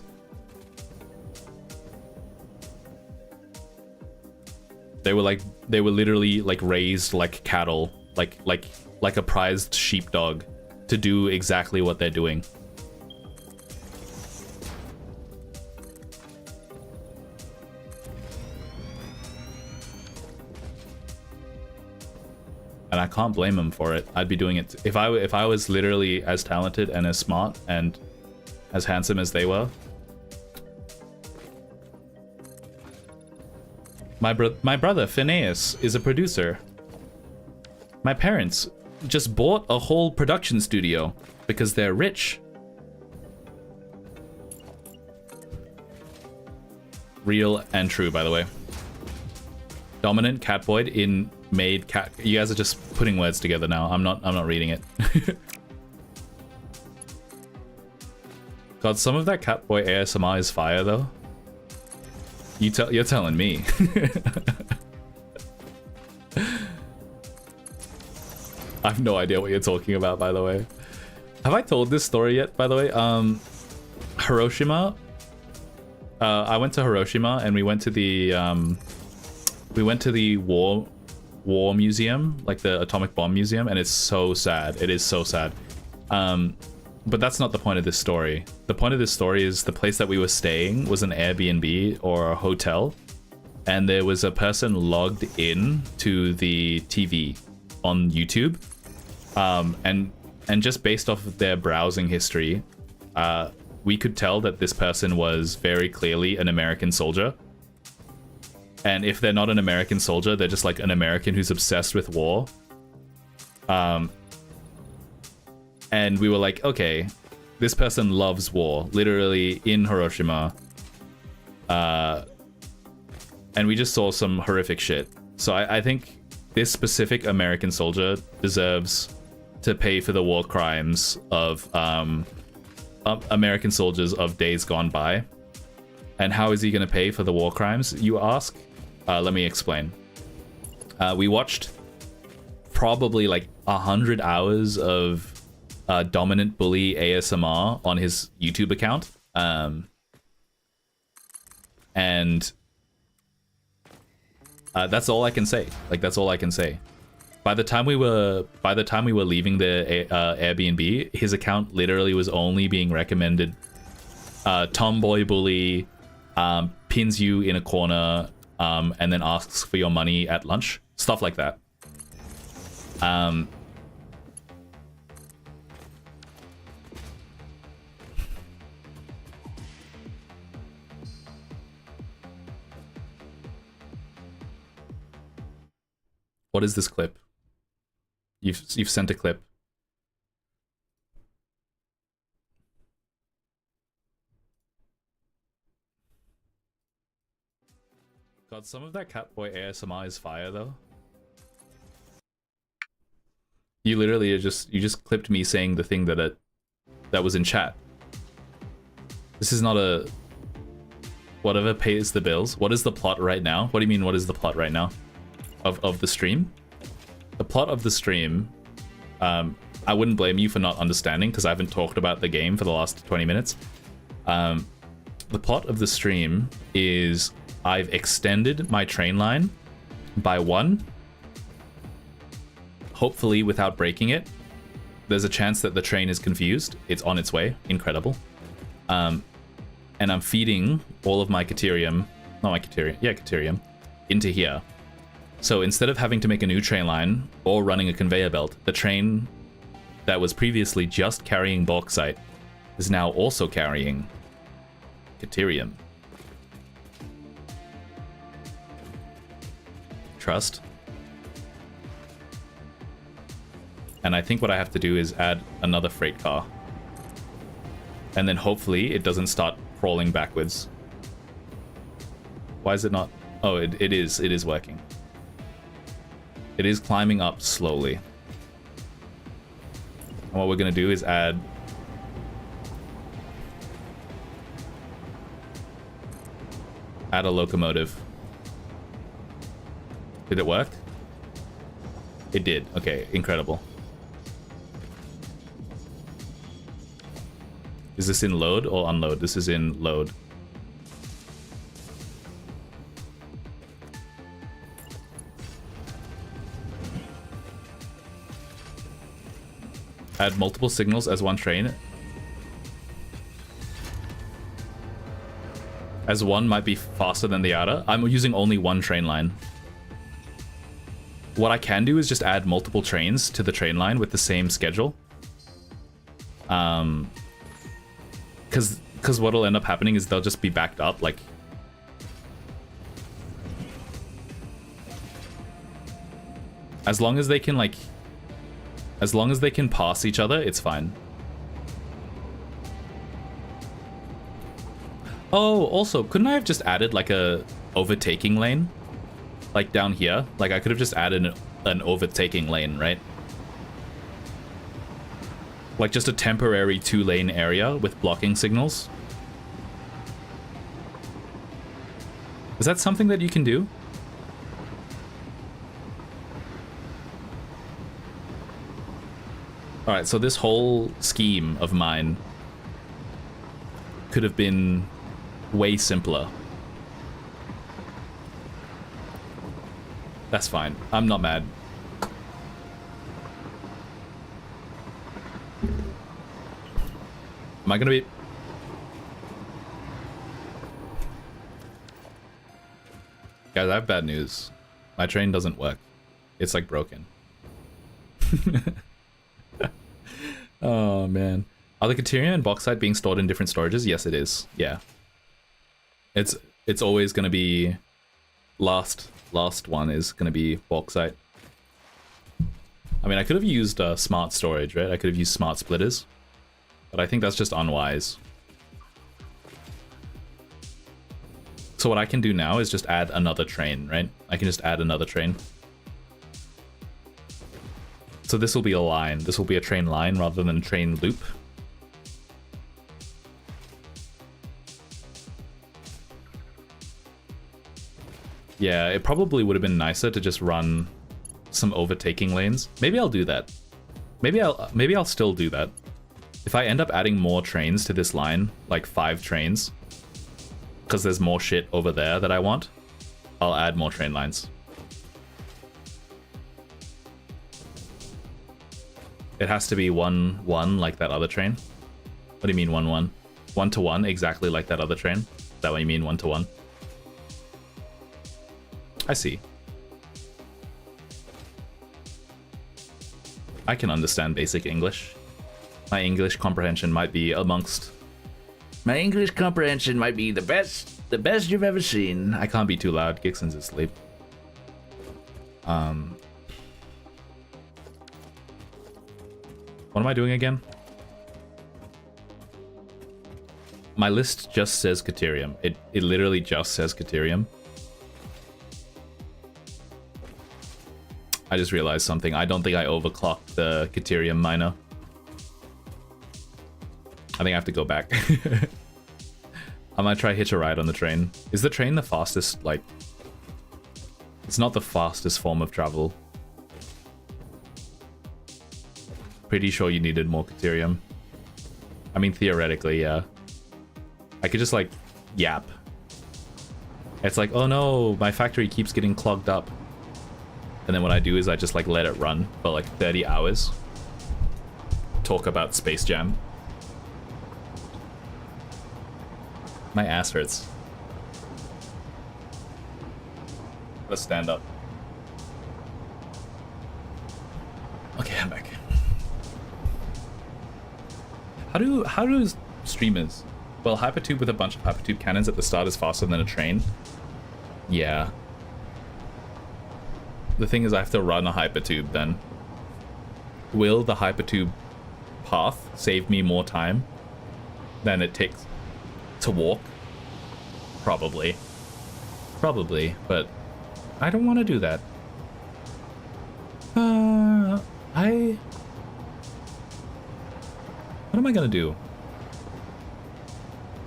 They were literally like raised like cattle, like a prized sheepdog to do exactly what they're doing. And I can't blame them for it. I'd be doing it if I was literally as talented and as smart and as handsome as they were. My brother Phineas is a producer. My parents just bought a whole production studio because they're rich. Real and true, by the way. Dominant Catboy in made cat. You guys are just putting words together now. I'm not reading it. God, some of that Catboy ASMR is fire though. You're telling me. I have no idea what you're talking about, by the way. Have I told this story yet, by the way? Hiroshima. I went to Hiroshima and we went to the war museum, like the atomic bomb museum, and it's so sad. It is so sad. But that's not the point of this story. The point of this story is the place that we were staying was an Airbnb or a hotel, and there was a person logged in to the TV on YouTube, and just based off of their browsing history, we could tell that this person was very clearly an American soldier. And if they're not an American soldier, they're just like an American who's obsessed with war. And we were like, okay, this person loves war. Literally in Hiroshima. and we just saw some horrific shit. So I think this specific American soldier deserves to pay for the war crimes of American soldiers of days gone by. And how is he going to pay for the war crimes, you ask? Let me explain. We watched probably like 100 hours of Dominant Bully ASMR on his YouTube account. And that's all I can say. Like, that's all I can say. By the time we were leaving the Airbnb, his account literally was only being recommended tomboy bully, pins you in a corner, and then asks for your money at lunch, stuff like that. What is this clip? You've sent a clip. God, some of that Catboy ASMR is fire though. You literally just clipped me saying the thing that was in chat. This is not a whatever pays the bills. What is the plot right now? What do you mean what is the plot right now? Of the stream? The plot of the stream, I wouldn't blame you for not understanding because I haven't talked about the game for the last 20 minutes. The plot of the stream is I've extended my train line by 1, hopefully without breaking it. There's a chance that the train is confused. It's on its way. Incredible. And I'm feeding all of my Caterium, not my Caterium, yeah, Caterium, into here. So instead of having to make a new train line or running a conveyor belt, the train that was previously just carrying bauxite is now also carrying Caterium. Trust. And I think what I have to do is add another freight car. And then hopefully it doesn't start crawling backwards. Why is it not? Oh, it is working. It is climbing up slowly. And what we're going to do is add a locomotive. Did it work? It did. Okay, incredible. Is this in load or unload? This is in load. Add multiple signals as one train. As one might be faster than the other. I'm using only one train line. What I can do is just add multiple trains to the train line with the same schedule. Because what'll end up happening is they'll just be backed up, like... As long as they can, like... As long as they can pass each other, it's fine. Oh, also, couldn't I have just added, like, a overtaking lane? Like, down here? Like, I could have just added an overtaking lane, right? Like, just a temporary 2-lane area with blocking signals. Is that something that you can do? Alright, so this whole scheme of mine could have been way simpler. That's fine. I'm not mad. Am I gonna be... Guys, I have bad news. My train doesn't work. It's like broken. Oh man. Are the Caterium and bauxite being stored in different storages? Yes, it is. Yeah. It's always gonna be last one is gonna be bauxite. I mean, I could have used smart storage, right? I could have used smart splitters, but I think that's just unwise. So what I can do now is just add another train, right? I can just add another train. So this will be a line. This will be a train line rather than a train loop. Yeah, it probably would have been nicer to just run some overtaking lanes. Maybe I'll do that. Maybe I'll still do that. If I end up adding more trains to this line, like 5 trains, because there's more shit over there that I want, I'll add more train lines. It has to be 1-1 like that other train. What do you mean 1-1? 1-to-1 exactly like that other train? Is that what you mean 1-to-1? I see. I can understand basic English. My English comprehension might be amongst... My English comprehension might be the best you've ever seen. I can't be too loud. Gixon's asleep. What am I doing again? My list just says Caterium. It literally just says Caterium. I just realized something. I don't think I overclocked the Caterium miner. I think I have to go back. I might try hitch a ride on the train. Is the train the fastest, like... It's not the fastest form of travel. Pretty sure you needed more Caterium. I mean, theoretically, yeah. I could just, like, yap. It's like, oh no, my factory keeps getting clogged up. And then what I do is I just, like, let it run for, like, 30 hours. Talk about Space Jam. My ass hurts. Let's stand up. Okay, I'm back. How do streamers... Well, Hypertube with a bunch of Hypertube cannons at the start is faster than a train. Yeah. The thing is I have to run a Hypertube then. Will the Hypertube path save me more time than it takes to walk? Probably. Probably, but I don't want to do that. What am I gonna do?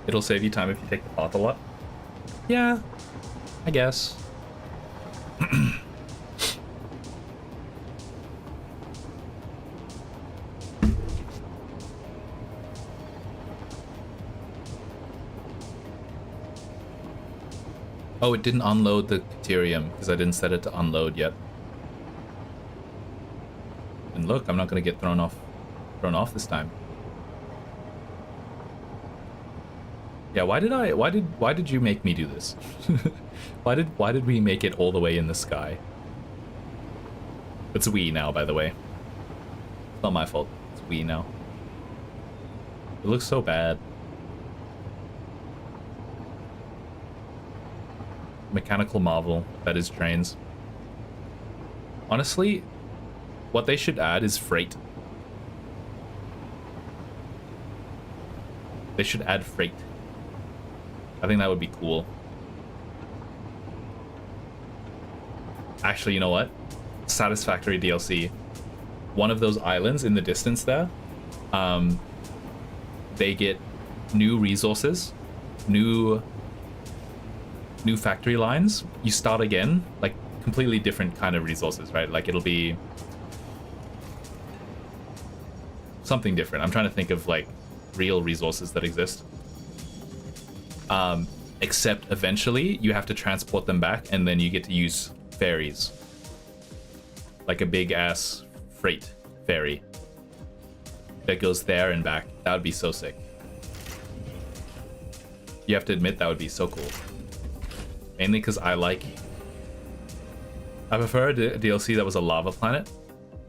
It'll save you time if you take the path a lot? Yeah, I guess. Oh, it didn't unload the Caterium because I didn't set it to unload yet. And look, I'm not gonna get thrown off this time. Yeah, why did you make me do this? why did we make it all the way in the sky? It's we now, by the way. It's not my fault. It's we now. It looks so bad. Mechanical marvel that is trains. Honestly, what they should add is freight. They should add freight. I think that would be cool. Actually, you know what? Satisfactory DLC. One of those islands in the distance there, they get new resources, new factory lines. You start again, like completely different kind of resources, right? Like it'll be something different. I'm trying to think of like real resources that exist. Except eventually you have to transport them back and then you get to use ferries. Like a big ass freight ferry that goes there and back. That would be so sick. You have to admit that would be so cool. Mainly because I prefer a DLC that was a lava planet.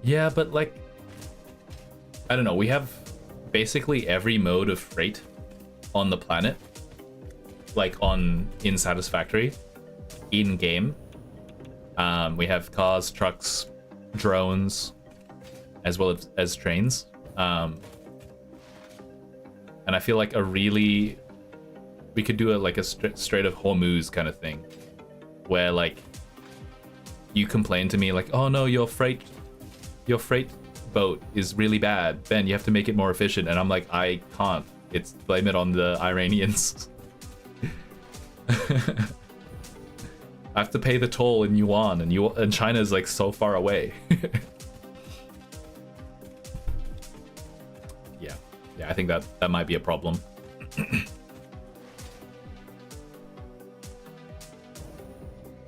Yeah, but like, I don't know, we have basically every mode of freight on the planet. Like in Satisfactory, in game. We have cars, trucks, drones, as well as trains. And I feel like we We could do like a Strait of Hormuz kind of thing, where like you complain to me like, oh no, your freight boat is really bad. Ben, you have to make it more efficient, and I'm like, I can't. It's blame it on the Iranians. I have to pay the toll in yuan, and China is like so far away. Yeah, I think that might be a problem.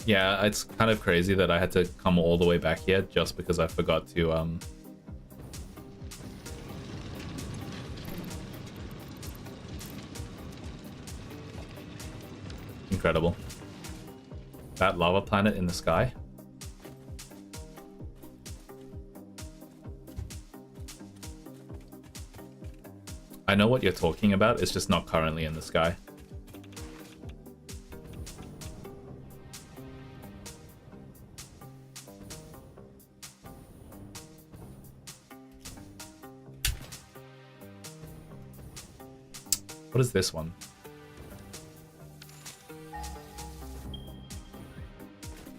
Yeah, it's kind of crazy that I had to come all the way back here just because I forgot to Incredible. That lava planet in the sky. I know what you're talking about, it's just not currently in the sky. What is this one?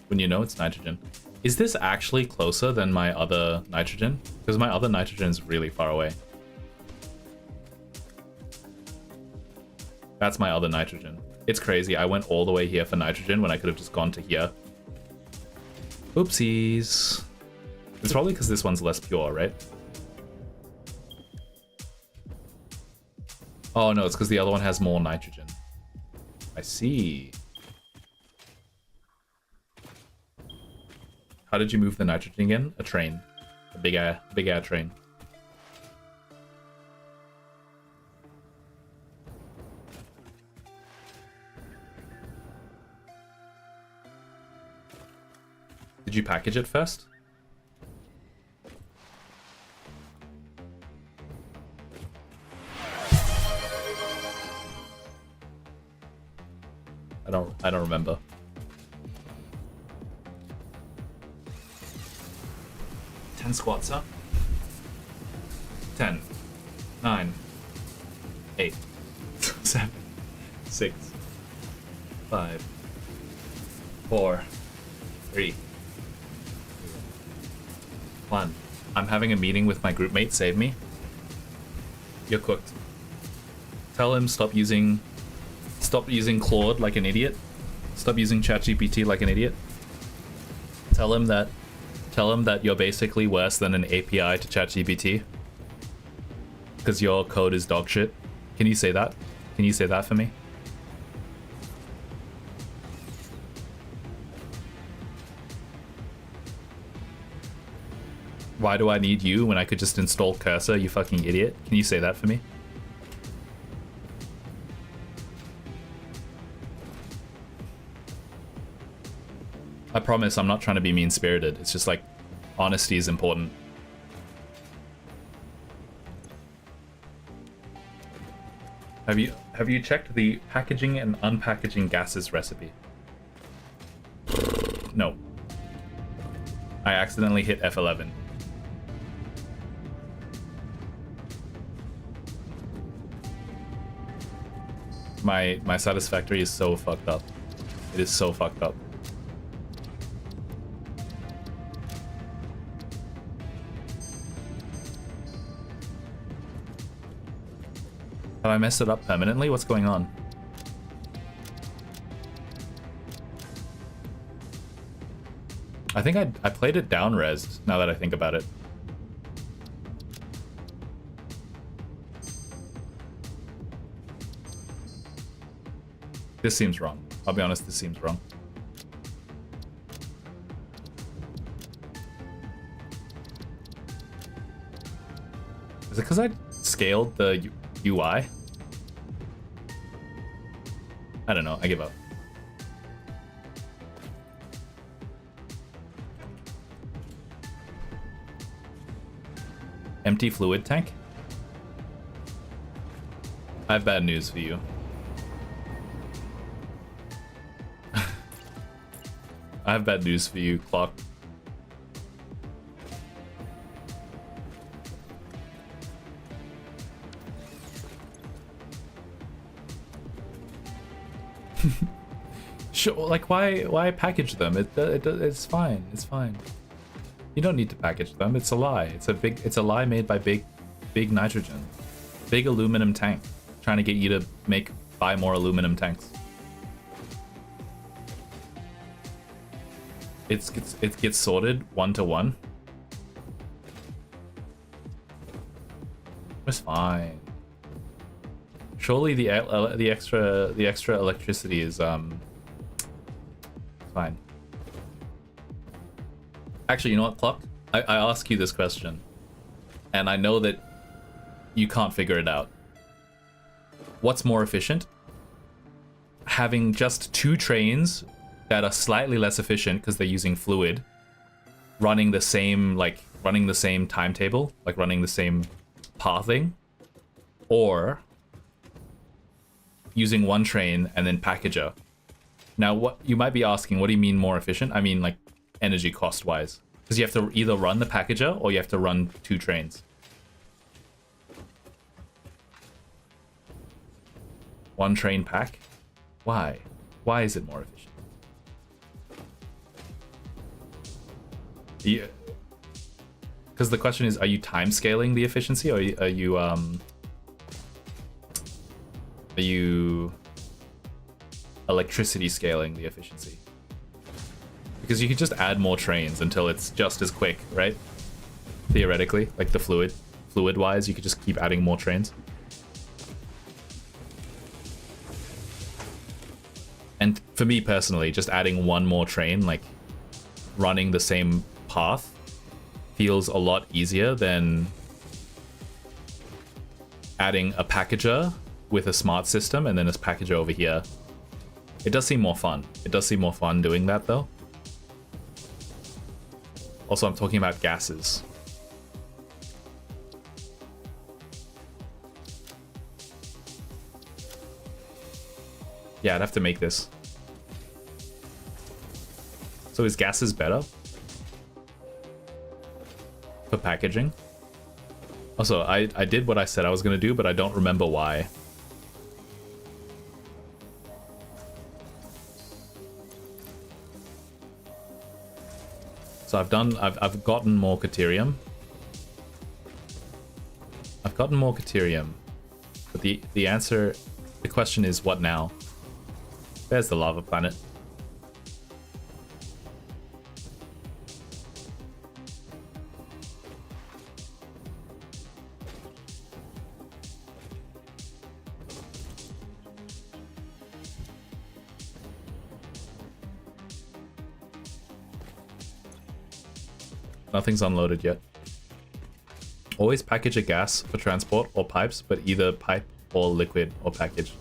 When you know it's nitrogen. Is this actually closer than my other nitrogen? Because my other nitrogen is really far away. That's my other nitrogen. It's crazy. I went all the way here for nitrogen when I could have just gone to here. Oopsies. It's probably because this one's less pure, right? Oh no, it's because the other one has more nitrogen. I see. How did you move the nitrogen again? A train. A big air train. Did you package it first? I don't remember. Ten squats, huh? 10, 9, 8, 7, 6, 5, 4, 3, 1. I'm having a meeting with my group mate. Save me. You're cooked. Tell him stop using Claude like an idiot. Stop using ChatGPT like an idiot. Tell him that you're basically worse than an API to ChatGPT. Because your code is dog shit. Can you say that? Can you say that for me? Why do I need you when I could just install Cursor, you fucking idiot? Can you say that for me? I promise I'm not trying to be mean-spirited. It's just like, honesty is important. Have you checked the packaging and unpackaging gases recipe? No. I accidentally hit F11. My Satisfactory is so fucked up. It is so fucked up. Have I messed it up permanently? What's going on? I think I played it down resed, now that I think about it. This seems wrong. I'll be honest, this seems wrong. Is it because I scaled the UI? I don't know. I give up. Empty fluid tank? I have bad news for you. I have bad news for you, Clock. Sure, like why package them? It's fine. It's fine. You don't need to package them. It's a lie. It's a lie made by big nitrogen, big aluminum tank, trying to get you to buy more aluminum tanks. It gets sorted 1-to-1. It's fine. Surely the extra electricity is fine. Actually, you know what, Pluck? I ask you this question, and I know that you can't figure it out. What's more efficient? Having just 2 trains that are slightly less efficient because they're using fluid, running the same timetable, like running the same pathing, or using 1 train and then packager. Now, what you might be asking, what do you mean more efficient? I mean like energy cost wise, because you have to either run the packager or you have to run 2 trains. 1 train pack? Why? Why is it more efficient? Yeah. Because the question is, are you time scaling the efficiency, or are you electricity scaling the efficiency? Because you can just add more trains until it's just as quick, right? Theoretically, like the fluid wise, you could just keep adding more trains. And for me personally, just adding 1 more train, like running the same path, feels a lot easier than adding a packager with a smart system and then this packager over here. It does seem more fun. It does seem more fun doing that though. Also, I'm talking about gases. Yeah, I'd have to make this. So is gases better for packaging? Also, I did what I said I was going to do, but I don't remember why. So I've gotten more Caterium. I've gotten more Caterium. But the question is, what now? There's the lava planet. Nothing's unloaded yet. Always package a gas for transport or pipes, but either pipe or liquid or package.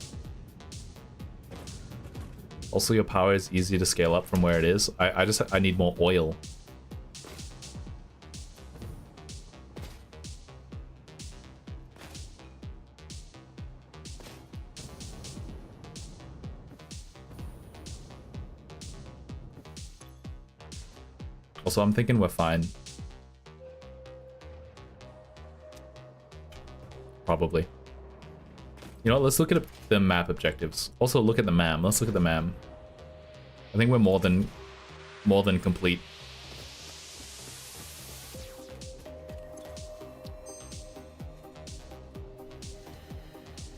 Also, your power is easy to scale up from where it is. I need more oil. Also, I'm thinking we're fine. Probably. You know what, let's look at the map objectives. Also, look at the MAM. Let's look at the MAM. I think we're more than complete.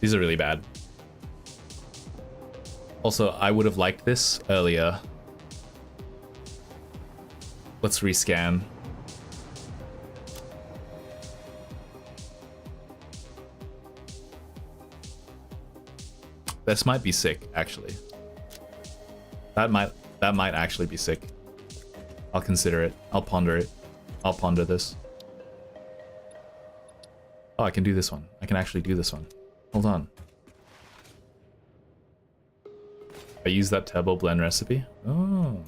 These are really bad. Also, I would have liked this earlier. Let's rescan. This might be sick, actually. That might actually be sick. I'll consider it. I'll ponder it. I'll ponder this. Oh, I can do this one. I can actually do this one. Hold on. I use that turbo blend recipe. Oh.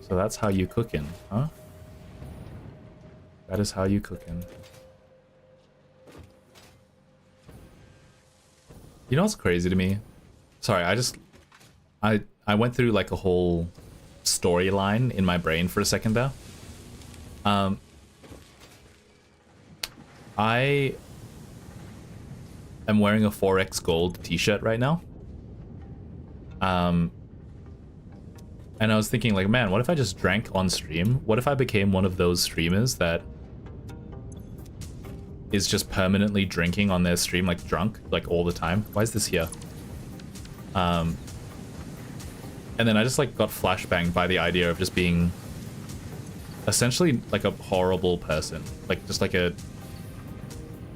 So that's how you cookin', huh? That is how you cookin'. You know what's crazy to me? Sorry, I went through like a whole storyline in my brain for a second there. I am wearing a 4x gold t-shirt right now. And I was thinking like, man, what if I just drank on stream? What if I became one of those streamers that is just permanently drinking on their stream, like drunk, like all the time? Why is this here? And then I just like got flashbanged by the idea of just being essentially like a horrible person. Like just like a,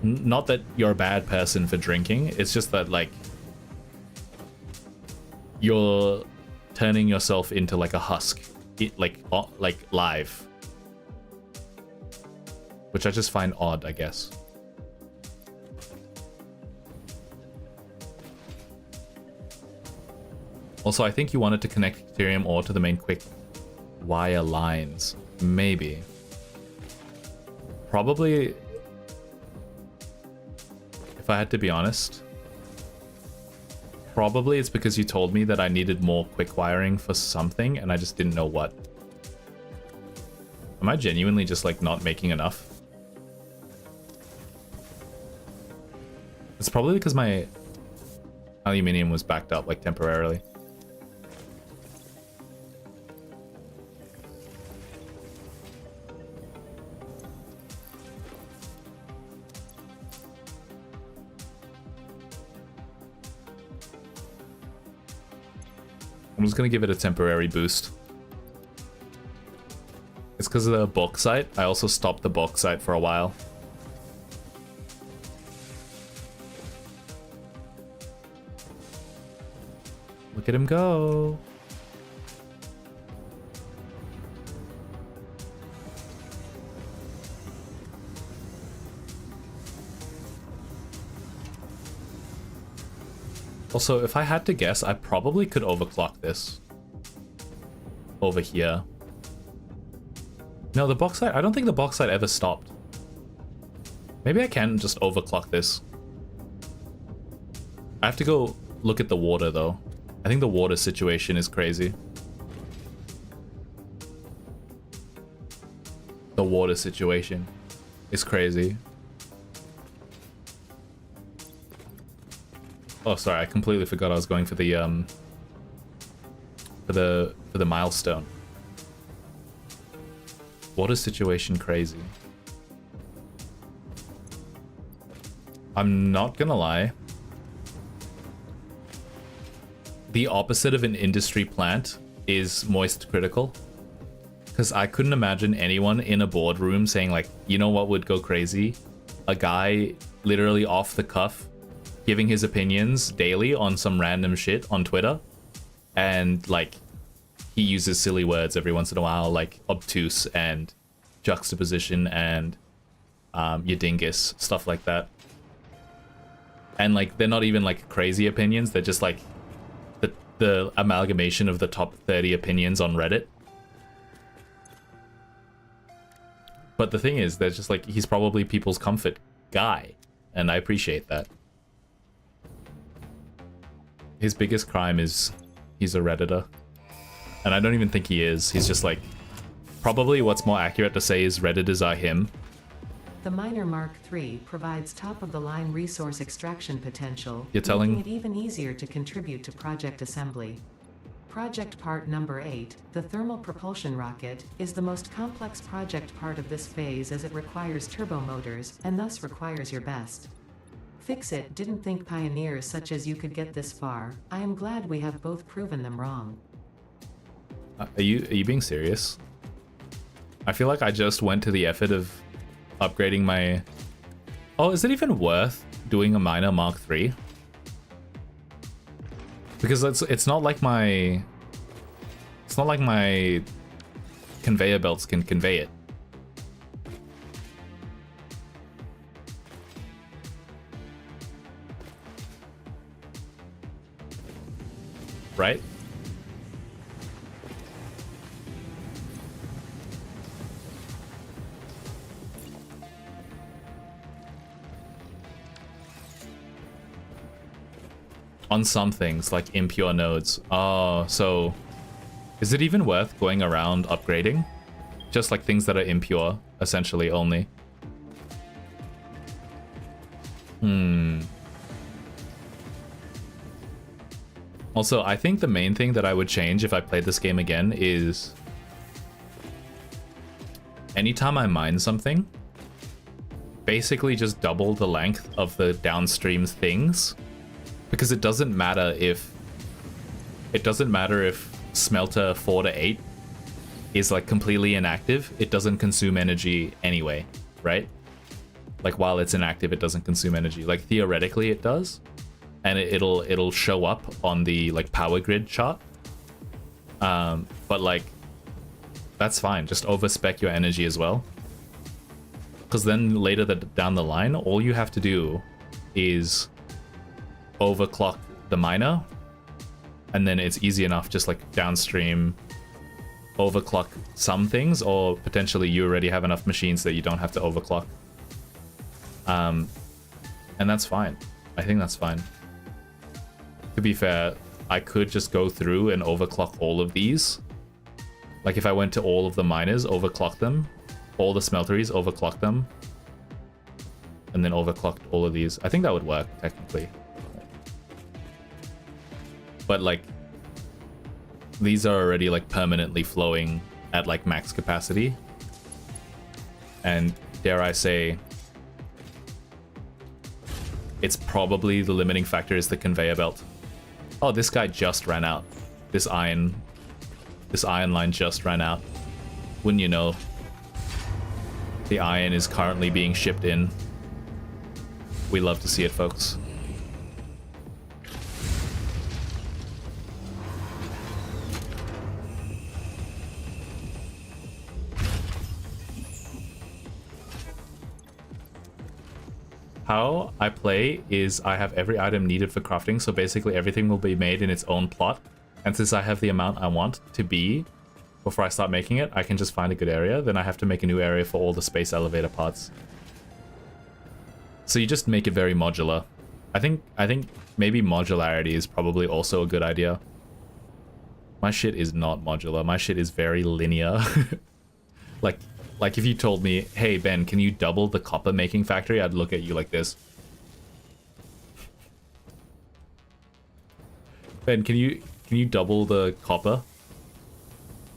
not that you're a bad person for drinking, it's just that like you're turning yourself into like a husk, like live, which I just find odd, I guess. Also, I think you wanted to connect Ethereum ore to the main quick wire lines. Maybe. Probably, if I had to be honest, probably it's because you told me that I needed more quick wiring for something and I just didn't know what. Am I genuinely just like not making enough? It's probably because my aluminium was backed up like temporarily. I'm just gonna give it a temporary boost. It's because of the bauxite. I also stopped the bauxite for a while. Look at him go. Also, if I had to guess, I probably could overclock this. Over here. No, the bauxite, I don't think the bauxite ever stopped. Maybe I can just overclock this. I have to go look at the water though. I think the water situation is crazy. The water situation is crazy. Oh, sorry, I completely forgot I was going for the milestone. Water situation crazy. I'm not gonna lie. The opposite of an industry plant is moist critical. Because I couldn't imagine anyone in a boardroom saying like, you know what would go crazy? A guy literally off the cuff giving his opinions daily on some random shit on Twitter. And like, he uses silly words every once in a while, like obtuse and juxtaposition and your dingus, stuff like that. And like, they're not even like crazy opinions, they're just like the amalgamation of the top 30 opinions on Reddit. But the thing is, they're just like, he's probably people's comfort guy, and I appreciate that. His biggest crime is he's a Redditor. And I don't even think he is. He's just like, probably what's more accurate to say is Redditors are him. The Miner Mark III provides top-of-the-line resource extraction potential, You're telling... making it even easier to contribute to project assembly. Project part number 8, the thermal propulsion rocket, is the most complex project part of this phase as it requires turbo motors, and thus requires your best. Fix it. Didn't think pioneers such as you could get this far. I am glad we have both proven them wrong. Are you being serious? I feel like I just went to the effort of upgrading my... Oh, is it even worth doing a Miner Mark III? Because it's not like my... It's not like my conveyor belts can convey it. Right? On some things, like impure nodes. Oh, so... Is it even worth going around upgrading? Just like things that are impure, essentially, only. Also, I think the main thing that I would change if I played this game again is anytime I mine something, basically just double the length of the downstream things, because it doesn't matter if smelter 4 to 8 is like completely inactive. It doesn't consume energy anyway, right? Like while it's inactive, it doesn't consume energy. Like theoretically it does, and it'll show up on the like power grid chart. But like that's fine. Just overspec your energy as well, because then later down the line, all you have to do is overclock the miner, and then it's easy enough. Just like downstream overclock some things, or potentially you already have enough machines that you don't have to overclock. And that's fine. I think that's fine. To be fair, I could just go through and overclock all of these. Like if I went to all of the miners, overclock them, all the smelteries, overclock them, and then overclocked all of these. I think that would work technically. But like these are already like permanently flowing at like max capacity, and dare I say, it's probably the limiting factor is the conveyor belt. Oh, this guy just ran out. This iron line just ran out. Wouldn't you know? The iron is currently being shipped in. We love to see it, folks. How I play is I have every item needed for crafting, so basically everything will be made in its own plot. And since I have the amount I want to be before I start making it, I can just find a good area. Then I have to make a new area for all the space elevator parts. So you just make it very modular. I think maybe modularity is probably also a good idea. My shit is not modular. My shit is very linear. Like if you told me, hey Ben, can you double the copper making factory? I'd look at you like this. Ben, can you double the copper?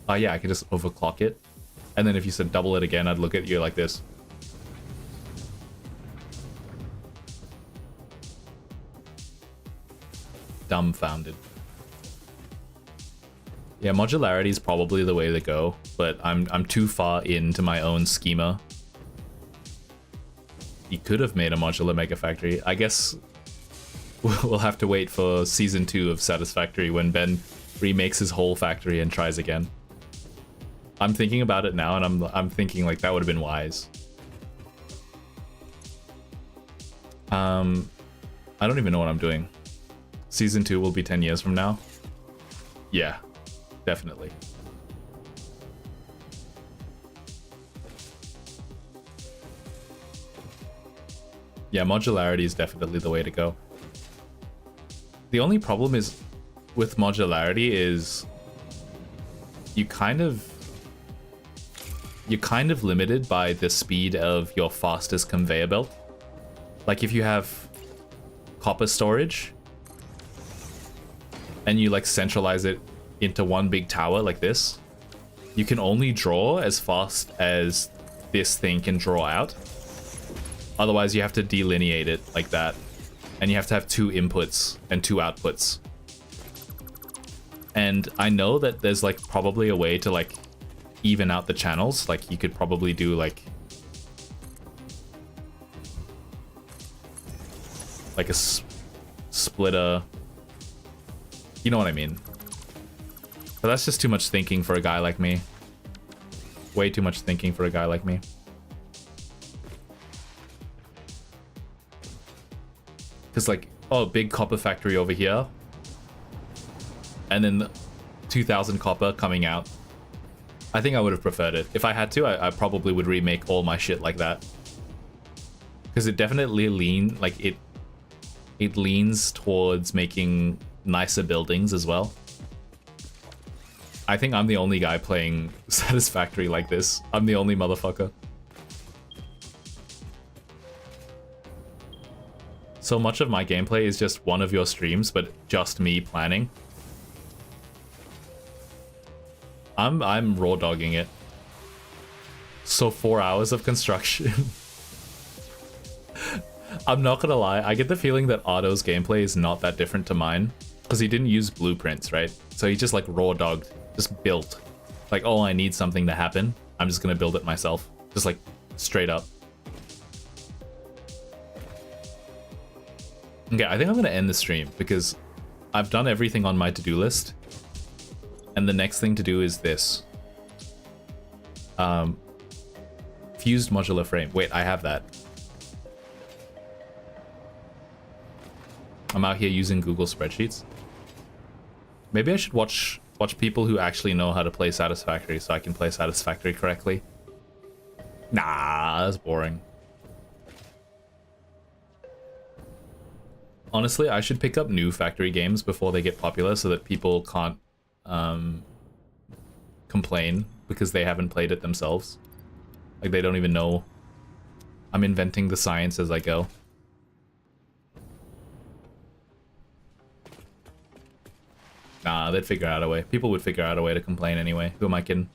Oh yeah, I can just overclock it. And then if you said double it again, I'd look at you like this. Dumbfounded. Yeah, modularity is probably the way to go, but I'm too far into my own schema. You could have made a modular mega factory. I guess we'll have to wait for season 2 of Satisfactory when Ben remakes his whole factory and tries again. I'm thinking about it now, and I'm thinking like that would have been wise. I don't even know what I'm doing. Season 2 will be 10 years from now. Yeah. Definitely. Yeah, modularity is definitely the way to go. The only problem is with modularity is you're kind of limited by the speed of your fastest conveyor belt. Like if you have copper storage and you like centralize it into one big tower like this, you can only draw as fast as this thing can draw out. Otherwise you have to delineate it like that, and you have to have 2 inputs and 2 outputs. And I know that there's like probably a way to like even out the channels. Like you could probably do like a splitter, you know what I mean. But that's just too much thinking for a guy like me. Way too much thinking for a guy like me. Because like, oh, big copper factory over here. And then 2,000 copper coming out. I think I would have preferred it. If I had to, I probably would remake all my shit like that. Because it definitely it leans towards making nicer buildings as well. I think I'm the only guy playing Satisfactory like this. I'm the only motherfucker. So much of my gameplay is just one of your streams, but just me planning. I'm raw dogging it. So 4 hours of construction. I'm not gonna lie, I get the feeling that Otto's gameplay is not that different to mine. Because he didn't use blueprints, right? So he just like raw dogged, just built. Like, oh, I need something to happen. I'm just gonna build it myself. Just like straight up. Okay, I think I'm gonna end the stream because I've done everything on my to-do list. And the next thing to do is this. Fused modular frame. Wait, I have that. I'm out here using Google spreadsheets. Maybe I should watch people who actually know how to play Satisfactory so I can play Satisfactory correctly. Nah, that's boring. Honestly, I should pick up new factory games before they get popular so that people can't complain because they haven't played it themselves. Like, they don't even know. I'm inventing the science as I go. Nah, they'd figure out a way. People would figure out a way to complain anyway. Who am I kidding?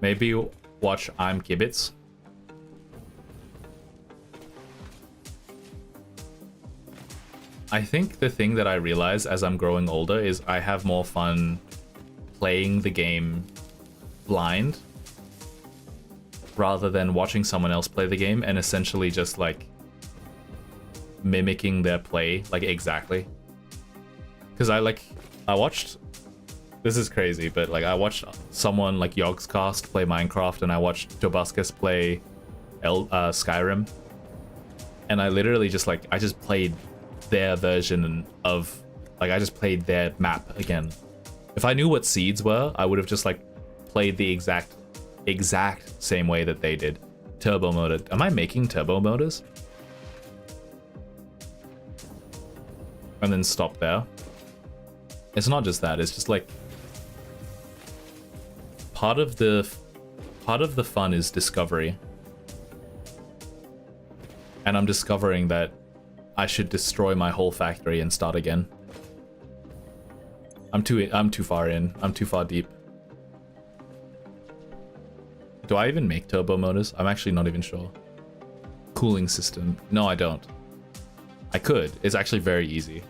Maybe watch I'm Kibitz. I think the thing that I realize as I'm growing older is I have more fun playing the game blind rather than watching someone else play the game and essentially just like mimicking their play like exactly. Because I watched, this is crazy, but like I watched someone like Yogscast play Minecraft and I watched Tobuscus play Skyrim, and I literally just like, I just played their version of, like, I just played their map again. If I knew what seeds were, I would have just like played the exact same way that they did. Turbo motor. Am I making turbo motors? And then stop there. It's not just that, it's just like part of the fun is discovery. And I'm discovering that I should destroy my whole factory and start again. I'm too far in. I'm too far deep. Do I even make turbo motors? I'm actually not even sure. Cooling system. No, I don't. I could. It's actually very easy.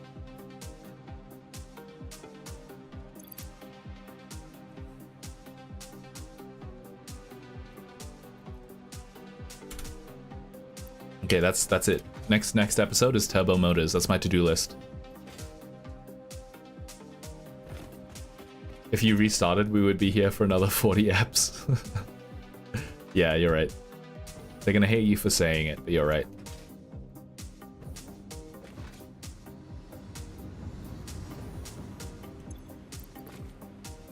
Okay, that's it. Next episode is turbo motors. That's my to-do list. If you restarted, we would be here for another 40 eps. Yeah, you're right. They're gonna hate you for saying it, but you're right.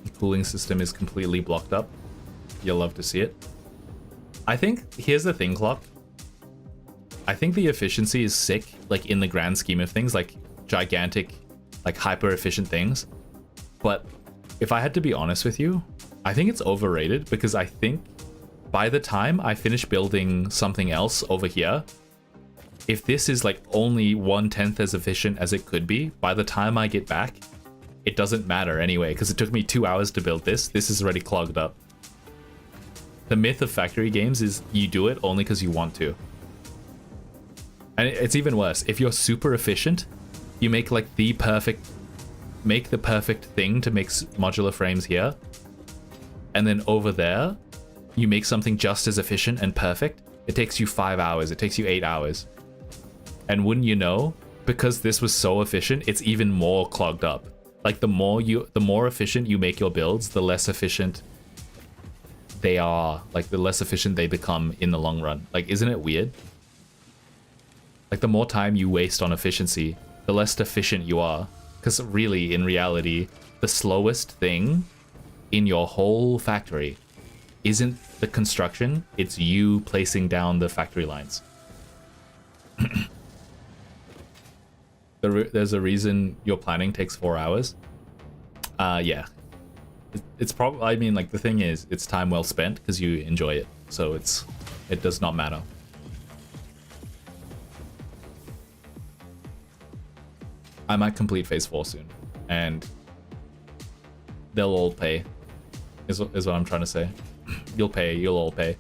The cooling system is completely blocked up. You'll love to see it. I think, here's the thing, Clock. I think the efficiency is sick, like in the grand scheme of things, like gigantic, like hyper efficient things. But if I had to be honest with you, I think it's overrated because I think by the time I finish building something else over here, if this is like only 1/10 as efficient as it could be, by the time I get back, it doesn't matter anyway, because it took me 2 hours to build this. This is already clogged up. The myth of factory games is you do it only because you want to. And it's even worse. If you're super efficient, you make like the perfect thing to make modular frames here. And then over there, you make something just as efficient and perfect. It takes you 5 hours. It takes you 8 hours. And wouldn't you know, because this was so efficient, it's even more clogged up. Like the more efficient you make your builds, the less efficient they are. Like the less efficient they become in the long run. Like, isn't it weird? Like, the more time you waste on efficiency, the less efficient you are. Because really, in reality, the slowest thing in your whole factory isn't the construction, it's you placing down the factory lines. There's a reason your planning takes 4 hours. Yeah. It's probably, I mean, like, the thing is, it's time well spent because you enjoy it. So it does not matter. I might complete phase 4 soon, and they'll all pay. Is what I'm trying to say. You'll pay. You'll all pay.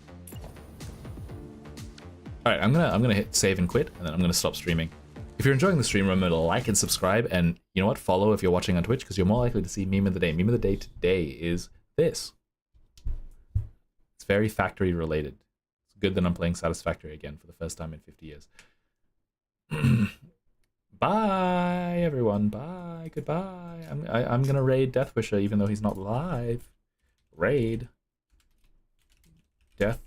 All right, I'm gonna hit save and quit, and then I'm gonna stop streaming. If you're enjoying the stream, remember to like and subscribe, and you know what? Follow if you're watching on Twitch, because you're more likely to see meme of the day. Meme of the day today is this. It's very factory related. It's good that I'm playing Satisfactory again for the first time in 50 years. Bye, everyone. Bye. Goodbye. I'm gonna raid Deathwisher even though he's not live. Raid. Death